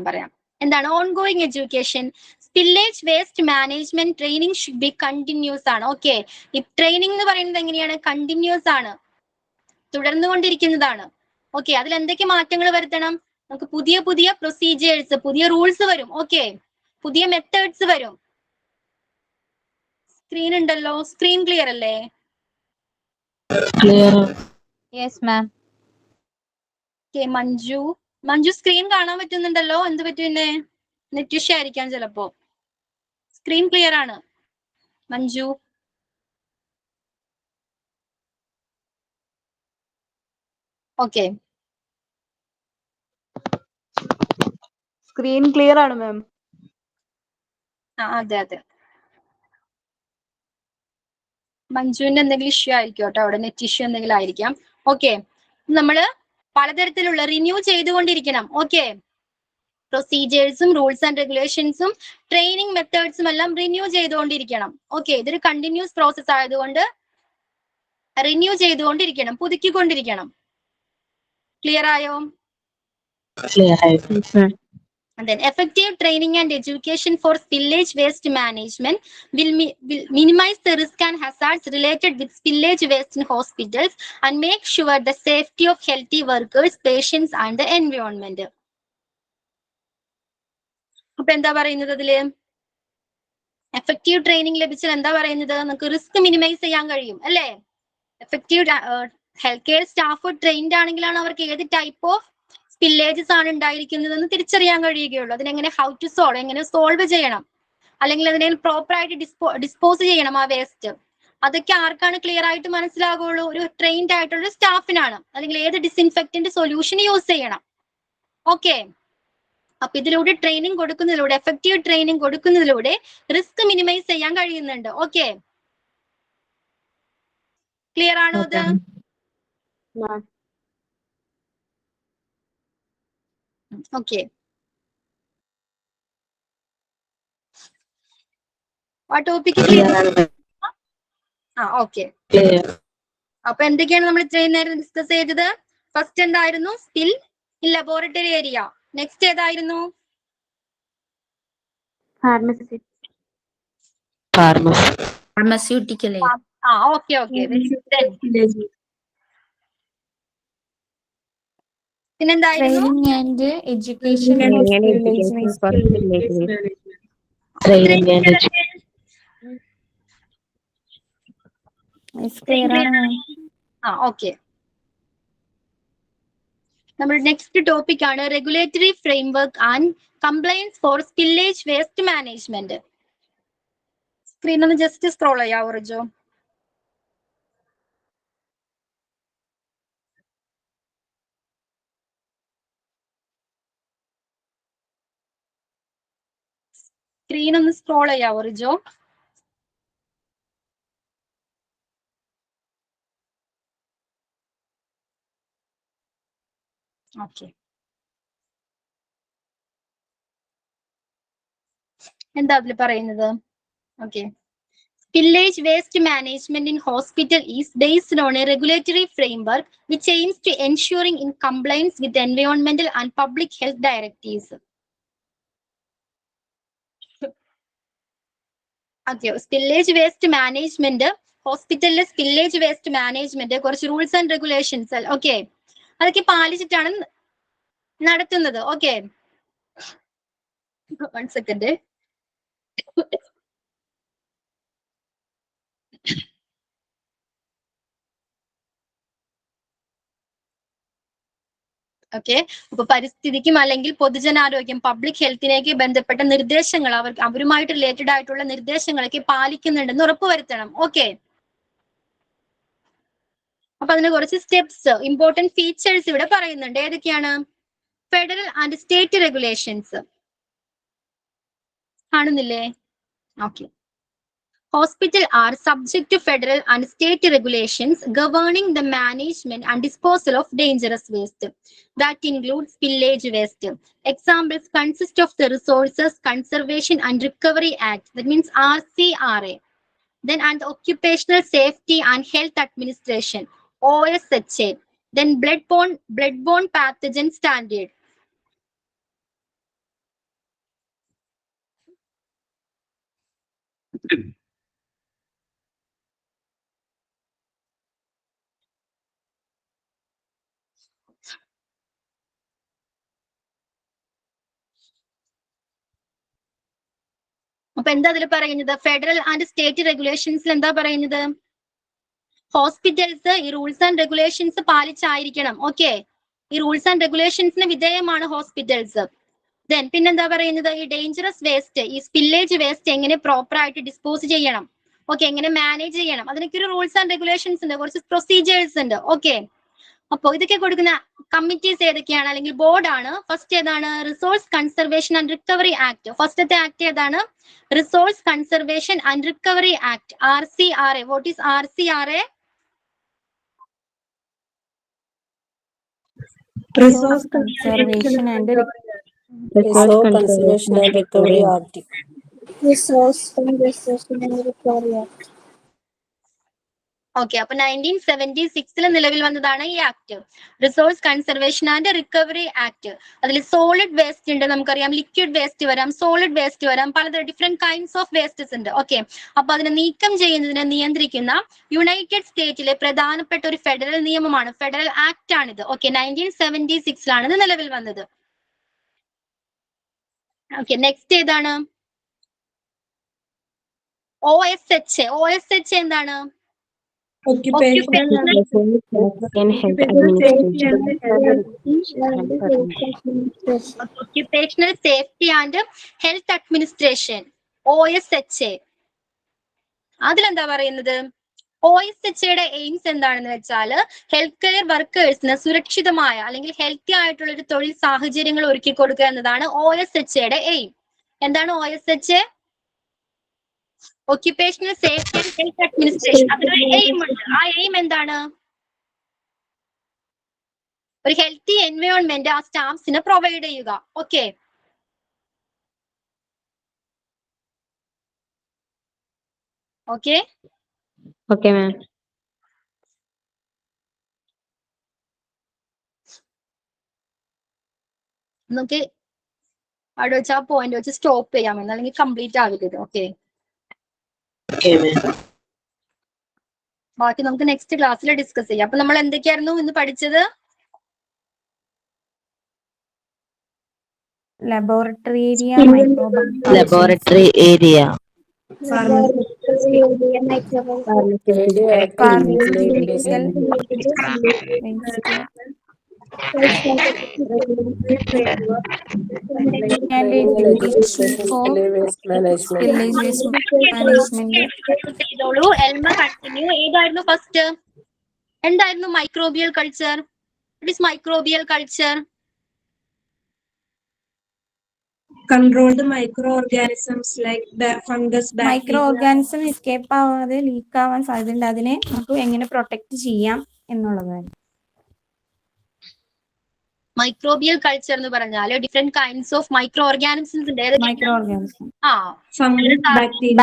പറയാം. എന്താണ് ongoing education? Village waste management training should be continuous ആണ്. ഈ ട്രെയിനിങ് എന്ന് പറയുന്നത് എങ്ങനെയാണ്? കണ്ടിന്യൂസ് ആണ്, തുടർന്നുകൊണ്ടിരിക്കുന്നതാണ്. അതിൽ എന്തൊക്കെ മാറ്റങ്ങൾ വരുത്തണം? നമുക്ക് പുതിയ പ്രൊസീജിയേഴ്സ്, പുതിയ റൂൾസ് വരും. പുതിയ മെത്തേഡ്സ് വരും. സ്ക്രീൻ ഉണ്ടല്ലോ, സ്ക്രീൻ ക്ലിയർ അല്ലേ? Yes ma'am. മഞ്ജു സ്ക്രീൻ കാണാൻ പറ്റുന്നുണ്ടല്ലോ? എന്ത് പറ്റുന്നെ? നെറ്റ് ഇഷ്യൂ ആയിരിക്കാം ചിലപ്പോ. സ്ക്രീൻ ക്ലിയർ ആണ് മഞ്ജു? സ്ക്രീൻ ക്ലിയർ ആണ് മാം. അതെ. മഞ്ജുവിന്റെ എന്തെങ്കിലും ഇഷ്യൂ ആയിരിക്കും കേട്ടോ, അവിടെ നെറ്റ് ഇഷ്യൂ എന്തെങ്കിലും ആയിരിക്കാം. നമ്മള് പലതരത്തിലുള്ള റിന്യൂ ചെയ്തുകൊണ്ടിരിക്കണം. പ്രൊസീജിയേഴ്സും റൂൾസ് ആൻഡ് റെഗുലേഷൻസും ട്രെയിനിങ് മെത്തേഡ്സും എല്ലാം റിന്യൂ ചെയ്തുകൊണ്ടിരിക്കണം. ഇതൊരു കണ്ടിന്യൂസ് പ്രോസസ് ആയതുകൊണ്ട് റിന്യൂ ചെയ്തുകൊണ്ടിരിക്കണം, പുതുക്കിക്കൊണ്ടിരിക്കണം. ക്ലിയർ ആയോ? And then effective training and education for spillage waste management will minimize the risk and hazards related with spillage waste in hospitals and make sure the safety of healthy workers, patients and the environment. അപ്പൊ എന്താ പറയുന്നത് അതില്? Effective training ലഭിച്ചാൽ എന്താ പറയുന്നത്? നമുക്ക് risk minimise ചെയ്യാൻ കഴിയും അല്ലേ? Effective health care staff trained ആണെങ്കിലാണ് അവർക്ക് ഏത് ടൈപ്പ് ഓഫ് സ്പില്ലേജസ് ആണ് ഉണ്ടായിരിക്കുന്നതെന്ന് തിരിച്ചറിയാൻ കഴിയുകയുള്ളൂ. അതിനെങ്ങനെ എങ്ങനെ സോൾവ് ചെയ്യണം, അല്ലെങ്കിൽ അതിനെ പ്രോപ്പർ ആയിട്ട് ഡിസ്പോസ് ചെയ്യണം ആ വേസ്റ്റ്. അതൊക്കെ ആർക്കാണ് ക്ലിയർ ആയിട്ട് മനസ്സിലാകുള്ളൂ? ഒരു ട്രെയിൻഡ് ആയിട്ടുള്ള സ്റ്റാഫിനാണ്. അല്ലെങ്കിൽ ഏത് ഡിസിൻഫെക്റ്റന്റ് സൊല്യൂഷൻ യൂസ് ചെയ്യണം. ഓക്കെ, അപ്പൊ ഇതിലൂടെ ട്രെയിനിങ് കൊടുക്കുന്നതിലൂടെ, എഫക്റ്റീവ് ട്രെയിനിങ് കൊടുക്കുന്നതിലൂടെ റിസ്ക് മിനിമൈസ് ചെയ്യാൻ കഴിയുന്നുണ്ട്. ഓക്കെ, ക്ലിയർ ആണോ ഇത്? ഓക്കെ, ആ ടോപ്പിക് ഓക്കെ. അപ്പൊ എന്തൊക്കെയാണ് നമ്മൾ ഇത്രയും നേരം ഡിസ്കസ് ചെയ്തത്? ഫസ്റ്റ് എന്തായിരുന്നു? Spill in laboratory area. Next ഏതായിരുന്നു? Pharmaceutical okay okay. പിന്നെന്തായിരുന്നു? ട്രെയിനിങ് ആൻഡ് എഡ്യൂക്കേഷൻ ക്ലിയർ ആണ് മാം. ഓക്കെ. നമ്മുടെ നെക്സ്റ്റ് ടോപ്പിക് ആണ് regulatory framework and compliance for spillage waste management. Screen ഒന്ന് ജസ്റ്റ് സ്ക്രോൾ ചെയ്യാവോ റിജോ? സ്ക്രീൻ ഒന്ന് സ്ക്രോൾ ചെയ്യാവോ റിജോ? ഓക്കെ, എന്താ അതിൽ പറയുന്നത്? Okay, spillage waste management in hospital is based on a regulatory framework which aims to ensuring in compliance with environmental and public health directives. Okay, spillage waste management, ഹോസ്പിറ്റലിലെ spillage waste management കുറച്ച് rules and regulations okay അതൊക്കെ പാലിച്ചിട്ടാണ് നടത്തുന്നത്. Okay, 1 second. Okay, അപ്പൊ പരിസ്ഥിതിക്കും അല്ലെങ്കിൽ പൊതുജനാരോഗ്യം public ഹെൽത്തിലേക്ക് ബന്ധപ്പെട്ട നിർദ്ദേശങ്ങൾ അവരുമായിട്ട് റിലേറ്റഡ് ആയിട്ടുള്ള നിർദ്ദേശങ്ങളൊക്കെ പാലിക്കുന്നുണ്ടെന്ന് ഉറപ്പുവരുത്തണം. ഓക്കെ, അപ്പൊ അതിന് കുറച്ച് സ്റ്റെപ്സ്, ഇമ്പോർട്ടന്റ് ഫീച്ചേഴ്സ് ഇവിടെ പറയുന്നുണ്ട്. ഏതൊക്കെയാണ്? ഫെഡറൽ ആൻഡ് സ്റ്റേറ്റ് റെഗുലേഷൻസ് കാണുന്നില്ലേ? Okay, hospitals are subject to federal and state regulations governing the management and disposal of dangerous waste. That includes spillage waste. Examples consist of the Resources Conservation and Recovery Act, that means RCRA. Then and the Occupational Safety and Health Administration, OSHA. Then bloodborne pathogen standard. അപ്പൊ എന്താ അതിൽ പറയുന്നത്? Federal and state റെഗുലേഷൻസിൽ എന്താ പറയുന്നത്? Hospitals ഈ rules and regulations പാലിച്ചായിരിക്കണം. Okay, ഈ rules and റെഗുലേഷൻസിന് വിധേയമാണ് hospitals. Then പിന്നെന്താ പറയുന്നത്? ഈ ഡേഞ്ചറസ് വേസ്റ്റ്, ഈ സ്പില്ലേജ് വേസ്റ്റ് എങ്ങനെ പ്രോപ്പർ ആയിട്ട് ഡിസ്പോസ് ചെയ്യണം, ഓക്കെ, എങ്ങനെ മാനേജ് ചെയ്യണം, അതിനൊക്കെ ഒരു റൂൾസ് ആൻഡ് റെഗുലേഷൻസ് ഉണ്ട്, കുറച്ച് പ്രൊസീജിയേഴ്സ് ഉണ്ട്. ഓക്കെ, അപ്പൊ ഇതൊക്കെ കൊടുക്കുന്ന കമ്മിറ്റീസ് ഏതൊക്കെയാണ് അല്ലെങ്കിൽ ബോർഡാണ്? ഫസ്റ്റ് ഏതാണ്? Resource conservation and recovery act. ഫസ്റ്റത്തെ ആക്ട് ഏതാണ്? Resource conservation and recovery act, RCRA. What is RCRA? Resource Conservation and Recovery Act. Resource Conservation and Recovery Act. Okay, അപ്പൊ 1976 നിലവിൽ വന്നതാണ് ഈ act, resource conservation and recovery act. അതിൽ solid waste ഉണ്ട്, നമുക്കറിയാം, liquid waste വരാം, solid waste വരാം, പലതരം ഡിഫറെന്റ് കൈൻഡ്സ് ഓഫ് വേസ്റ്റസ് ഉണ്ട്. ഓക്കെ, അപ്പൊ അതിനെ നീക്കം ചെയ്യുന്നതിനെ നിയന്ത്രിക്കുന്ന യുണൈറ്റഡ് സ്റ്റേറ്റിലെ പ്രധാനപ്പെട്ട ഒരു ഫെഡറൽ നിയമമാണ്, ഫെഡറൽ ആക്ട് ആണിത്. ഓക്കെ, 1976 ഇത് നിലവിൽ വന്നത്. ഓക്കെ, നെക്സ്റ്റ് ഏതാണ്? OSHA എന്താണ്? Occupational Safety and Health Administration, OSHA. അതിലെന്താ പറയുന്നത്? OSHAയുടെ എയിംസ് എന്താണെന്ന് വെച്ചാൽ ഹെൽത്ത് കെയർ വർക്കേഴ്സിന് സുരക്ഷിതമായ അല്ലെങ്കിൽ ഹെൽത്തി ആയിട്ടുള്ള ഒരു തൊഴിൽ സാഹചര്യങ്ങൾ ഒരുക്കി കൊടുക്കുക എന്നതാണ് OSHAയുടെ എയിം. എന്താണ് OSHA? Occupational safety and health administration. അതിനൊരു എയിം ഉണ്ട്. ആ എയിം എന്താണ്? ഒരു ഹെൽത്തി എൻവയോൺമെന്റ് ആ സ്റ്റാഫ്സിന് പ്രൊവൈഡ് ചെയ്യുക. Okay, okay, Okay, ma'am. നമുക്ക് അവിടെ വെച്ച് ആ പോയിന്റ് വെച്ച് സ്റ്റോപ്പ് ചെയ്യാമെന്ന്, അല്ലെങ്കിൽ കംപ്ലീറ്റ് ആകരുത്. Okay, Okay, ma'am. ബാക്കി നമുക്ക് നെക്സ്റ്റ് ക്ലാസ്സിൽ ഡിസ്കസ് ചെയ്യാം. അപ്പൊ നമ്മൾ എന്തൊക്കെയായിരുന്നു ഇന്ന് പഠിച്ചത്? laboratory area, microbiology, Laboratory area. pharmaceutical waste, and indication for spillage waste management. ചെയ്തോളൂ. എൽമ കണ്ടിന്യൂ. ഏതായിരുന്നു ഫസ്റ്റ്? എന്തായിരുന്നു microbial culture? It is microbial culture. Controlled microorganisms like fungus, bacteria. Microorganism escape ആവാതെ ലീക്ക് ആവാൻ സാധ്യതയുണ്ട്. അതിനെ നമുക്ക് എങ്ങനെ പ്രൊട്ടക്ട് ചെയ്യാം എന്നുള്ളതാണ് മൈക്രോബിയൽ കൾച്ചർ എന്ന് പറഞ്ഞാൽ different kinds of micro organisms ഉണ്ട്. മൈക്രോ ഓർഗാനിസം, ആ,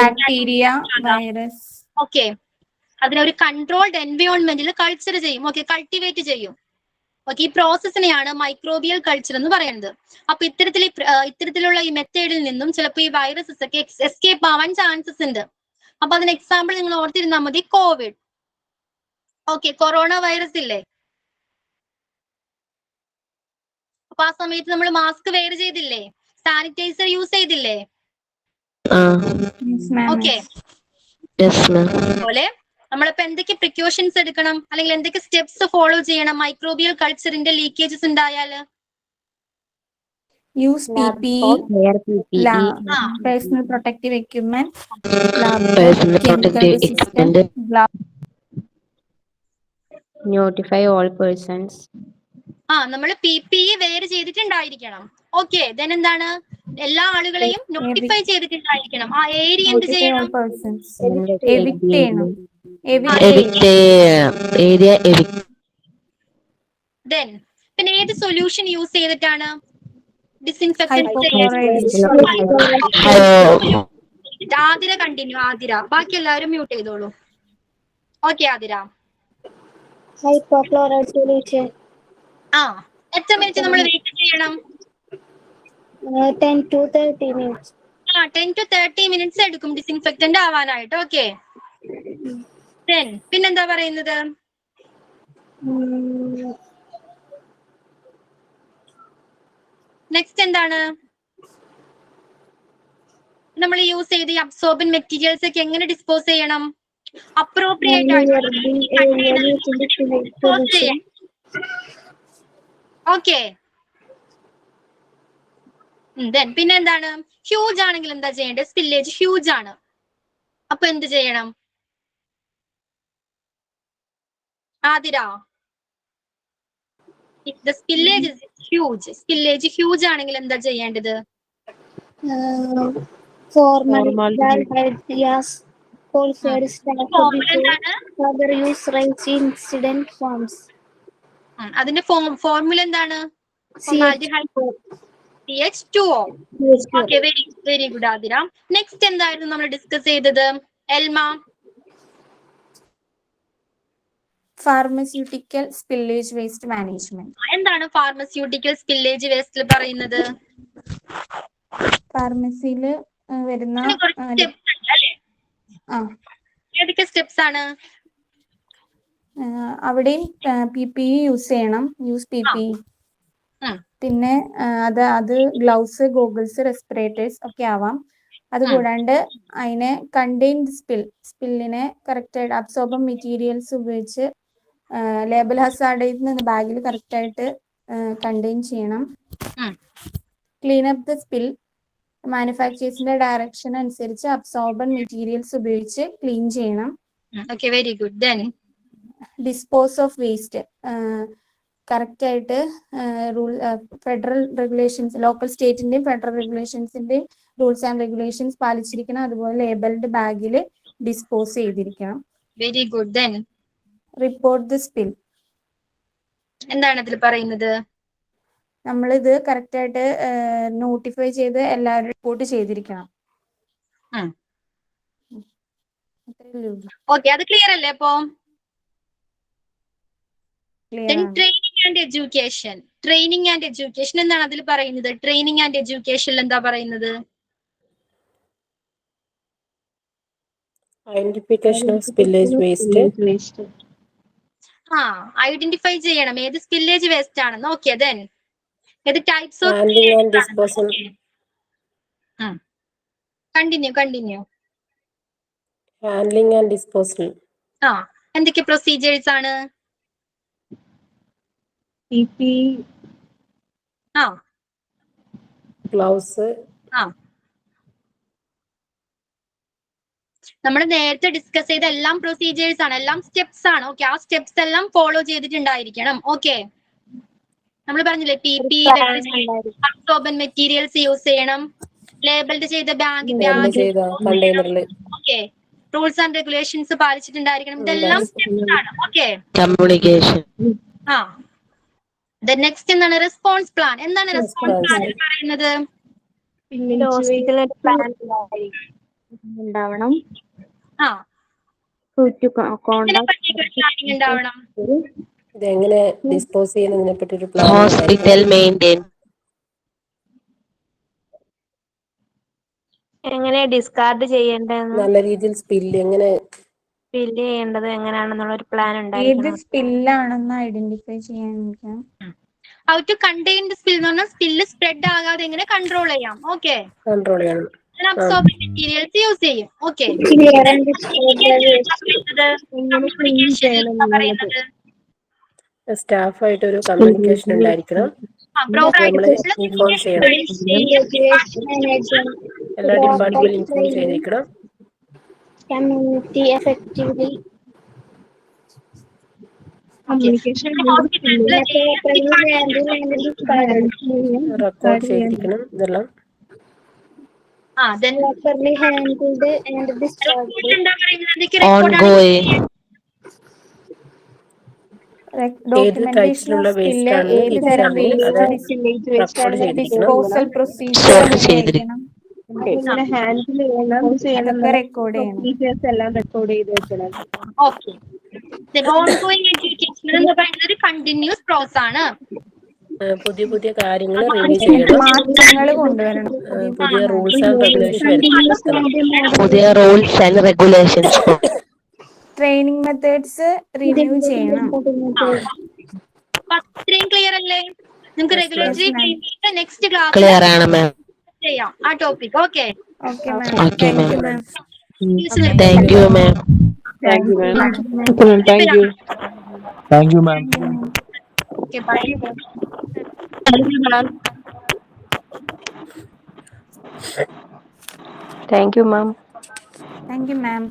ബാക്ടീരിയ, വൈറസ്. ഓക്കെ, അതിനെ ഒരു കൺട്രോൾഡ് എൻവയോൺമെന്റിൽ കൾച്ചർ ചെയ്യും. ഓക്കെ, കൾട്ടിവേറ്റ് ചെയ്യും. ഓക്കെ, ഈ പ്രോസസ്സിനെയാണ് മൈക്രോബിയൽ കൾച്ചർ എന്ന് പറയുന്നത്. അപ്പൊ ഇത്തരത്തിലുള്ള ഈ മെത്തേഡിൽ നിന്നും ചിലപ്പോൾ ഈ വൈറസസ് ഒക്കെ എസ്കേപ്പ് ആവാൻ ചാൻസസ് ഉണ്ട്. അപ്പൊ അതിന് എക്സാമ്പിൾ നിങ്ങൾ ഓർത്തിരുന്നാൽ മതി, കോവിഡ്. ഓക്കെ, കൊറോണ വൈറസ് ഇല്ലേ? അപ്പൊ ആ സമയത്ത് നമ്മൾ മാസ്ക് വെയർ ചെയ്തില്ലേ? സാനിറ്റൈസർ യൂസ് ചെയ്തില്ലേ? Okay, Yes, ma'am. അതുപോലെ നമ്മളിപ്പോ എന്തൊക്കെ പ്രിക്കോഷൻസ് എടുക്കണം, അല്ലെങ്കിൽ എന്തൊക്കെ സ്റ്റെപ്സ് ഫോളോ ചെയ്യണം മൈക്രോബിയൽ കൾച്ചറിന്റെ ലീക്കേജസ് ഉണ്ടായാല്? Use PPE, personal protective equipment, Personal chemical protective resistant, equipment. Notify all persons. നമ്മൾ PPE വെയർ ചെയ്തിട്ടുണ്ടായിരിക്കണം. ഓക്കെ, ദെൻ എന്താണ്? എല്ലാ ആളുകളെയും നോട്ടിഫൈ ചെയ്തിട്ടുണ്ടായിരിക്കണം. ആ ഏരിയ എന്ത് ചെയ്യണം? evict ചെയ്യണം. Area evict. ദെൻ പിന്നെ ഏത് സൊല്യൂഷൻ യൂസ് ചെയ്തിട്ടാണ്? ഡിസിൻഫെക്ടന്റ്. ആതിര കണ്ടിന്യൂ. ആതിര, ബാക്കി എല്ലാവരും മ്യൂട്ട് ചെയ്തോളൂ. ഓക്കെ ആതിര. Hypochloride solution. ആ, എത്ര മിനിറ്റ് നമ്മൾ വെയിറ്റ് ചെയ്യണം? 10 to 30 minutes. 10 to 30 minutes എടുക്കും ഡിസിൻഫെക്റ്റന്റ് ആവാനായിട്ട്. ഓക്കെ, പിന്നെന്താ പറയുന്നത്? നെക്സ്റ്റ് എന്താണ്? നമ്മൾ യൂസ് ചെയ്ത ഈ അബ്സോർബൻ മെറ്റീരിയൽസ് ഒക്കെ എങ്ങനെ ഡിസ്പോസ് ചെയ്യണം? അപ്രോപ്രിയേറ്റ് ആയിട്ട്. ഓക്കെ, പിന്നെ എന്താണ്? ഹ്യൂജ് ആണെങ്കിൽ എന്താ ചെയ്യേണ്ടത്? സ്പില്ലേജ് ഹ്യൂജ് ആണ്. അപ്പൊ എന്ത് ചെയ്യണം? Athira, if the spillage is huge, spillage huge ആണെങ്കിൽ എന്താ ചെയ്യേണ്ടത്? Formaldehyde gas qualified staff further use range incident forms. അതിന്റെ ഫോർമുല എന്താണ്? CH2O. Okay, very good Athira. Next എന്തായിരുന്നു നമ്മൾ ഡിസ്കസ് ചെയ്തത്? Elma. Pharmaceutical spillage waste management. എന്താണ് ഫാർമസ്യൂട്ടിക്കൽ സ്പില്ലേജ് വേസ്റ്റിൽ പറയുന്നത്? ഫാർമസിയിൽ വരുന്ന ഏതൊക്കെ സ്റ്റെപ്സ് ആണ്? അവിടെയും PPE യൂസ് ചെയ്യണം. Use PPE. പിന്നെ അത് ഗ്ലൗസ്, ഗോഗിൾസ്, റെസ്പിറേറ്റേഴ്സ് ഒക്കെ ആവാം. അതുകൂടാണ്ട് അതിനെ കണ്ടെയ്ൻഡ് സ്പില്ലിനെ കറക്റ്റായിട്ട് അബ്സോർബൻ മെറ്റീരിയൽസ് ഉപയോഗിച്ച് ലേബൽ ഹസാർഡിൽ നിന്ന് ബാഗിൽ കറക്റ്റായിട്ട് കണ്ടെയ്ൻ ചെയ്യണം. ക്ലീൻ അപ്പ് ദ സ്പിൽ മാനുഫാക്ചേഴ്സിന്റെ ഡയറക്ഷൻ അനുസരിച്ച് അബ്സോർബൻ മെറ്റീരിയൽസ് ഉപയോഗിച്ച് ക്ലീൻ ചെയ്യണം. Okay, very good. Then dispose of waste correct ആയിട്ട് റൂൾ ഫെഡറൽ റെഗുലേഷൻസ്, ലോക്കൽ സ്റ്റേറ്റിന്റെയും ഫെഡറൽ റെഗുലേഷൻസിന്റെയും റൂൾസ് ആൻഡ് റെഗുലേഷൻസ് പാലിച്ചിരിക്കണം. അതുപോലെ ലേബൽഡ് ബാഗിൽ ഡിസ്പോസ് ചെയ്തിരിക്കണം. Very good. Then report the spill. എന്താണ് അതിൽ പറയുന്നത്? നമ്മളിത് കറക്റ്റ് ആയിട്ട് നോട്ടിഫൈ ചെയ്ത് എല്ലാവരും റിപ്പോർട്ട് ചെയ്തിരിക്കണം. ഓക്കെ, അത് ക്ലിയർ അല്ലേ? അപ്പോ ക്ലിയർ ആണ്. Training and education. Training and education എന്താണ് അതിൽ പറയുന്നത്? ട്രെയിനിങ് ആൻഡ് എഡ്യൂക്കേഷനിൽ എന്താ പറയുന്നത്? Identification of spillage waste. Identify ചെയ്യണം ഏത് സ്പില്ലേജ് വേസ്റ്റ് ആണെന്ന്. ഓക്കെ, ദെൻ ഏത് types of handling and disposal. Continue. Handling and disposal. എന്തൊക്കെ പ്രൊസീജിയേഴ്സ് ആണ്? ഗ്ലൗസ്. നമ്മൾ നേരത്തെ ഡിസ്കസ് ചെയ്ത എല്ലാം പ്രൊസീജിയേഴ്സ് ആണ്, എല്ലാം സ്റ്റെപ്സ് ആണ്. ഓക്കെ, ആ സ്റ്റെപ്സ് എല്ലാം ഫോളോ ചെയ്തിട്ടുണ്ടായിരിക്കണം. ഓക്കെ, നമ്മൾ പറഞ്ഞില്ലേ PP, അബ്സോർബൻ മെറ്റീരിയൽസ് യൂസ് ചെയ്യണം, ലേബിൾഡ് ചെയ്ത bag. Okay, rules and regulations പാലിച്ചിട്ടുണ്ടായിരിക്കണം. ഇതെല്ലാം സ്റ്റെപ്സ് ആണ്. Okay, communication. നെക്സ്റ്റ് എന്താണ്? Response plan. എന്താണ് റെസ്പോൺസ് പ്ലാനിൽ പറയുന്നത്? ഹോസ്പിറ്റലിൽ പ്ലാൻ ഉണ്ടാവണം. പ്ലാനിങ് ഉണ്ടാവണം. ഇതെങ്ങനെ ഡിസ്പോസ് ചെയ്യുന്നതിനെ പറ്റി ഒരു പ്ലാൻ. Hospital maintain. എങ്ങനെ ഡിസ്കാർഡ് ചെയ്യേണ്ടതെന്ന്, നല്ല രീതിയിൽ സ്പില്ല് എങ്ങനെ ഫില്ല് ചെയ്യേണ്ടത് എങ്ങനെയാണെന്നുള്ള ഒരു പ്ലാൻ ഏത് ഉണ്ടായിരിക്കണം. സ്പില്ലാണെന്ന് ഐഡന്റിഫൈ ചെയ്യാൻ. How to contain the spill എന്ന് പറഞ്ഞാൽ സ്പില്ല് സ്പ്രെഡ് ആകാതെ എങ്ങനെ കൺട്രോൾ ചെയ്യാം. ഓക്കെ, കൺട്രോൾ ചെയ്യണം. അബ്സോർബൻ മെറ്റീരിയൽസ് യൂസ് ചെയ്യും. ഓക്കെ, സ്റ്റാഫായിട്ട് ഒരു കമ്മ്യൂണിക്കേഷൻ ഉണ്ടായിരിക്കണം. നമ്മള് ഇൻഫോം ചെയ്യണം. എല്ലാ ഡിപ്പാർട്ട്മെന്റും ഇൻഫോം ചെയ്തിരിക്കണം. Community effectively. റെക്കോർഡ് ചെയ്തിരിക്കണം ഇതെല്ലാം. Properly handled and discharged. Ongoing. ഏത് ടൈപ്പിലുള്ള വേസ്റ്റ് ആണ് റെക്കോർഡ് ചെയ്തിരിക്കണം. ഡിസ്പോസൽ പ്രൊസീജിയർ ചെയ്തിരിക്കണം. ഹാൻഡിൽ ചെയ്യണം, റെക്കോർഡ് ചെയ്യണം. എല്ലാം റെക്കോർഡ് ചെയ്ത് വെക്കണം. ഓക്കെ, ഓൺഗോയിങ് എഡ്യൂക്കേഷൻ എന്ന് പറയുന്നത് കണ്ടിന്യൂസ് പ്രോസസ് ആണ്. പുതിയ കാര്യങ്ങൾ റിവ്യൂ ചെയ്യണം. മാറ്റങ്ങൾ കൊണ്ടുവരണം. പുതിയ റൂൾസ് ആൻഡ് റെഗുലേഷൻ വരുത്തണം. പുതിയ rules and regulations. Training methods review ചെയ്യണം. ഇത്രയും ക്ലിയർ അല്ലേ? നമുക്ക് റെഗുലേറ്ററി നെക്സ്റ്റ് ക്ലാസ് ക്ലിയർ ആണ് മാം. ചെയ്യാം ആ topic. Okay, okay ma'am. Okay ma'am. Ma'am. Thank you ma'am. Thank you ma'am. Thank you ma'am. Okay, bye. Thank you ma'am. Thank you ma'am.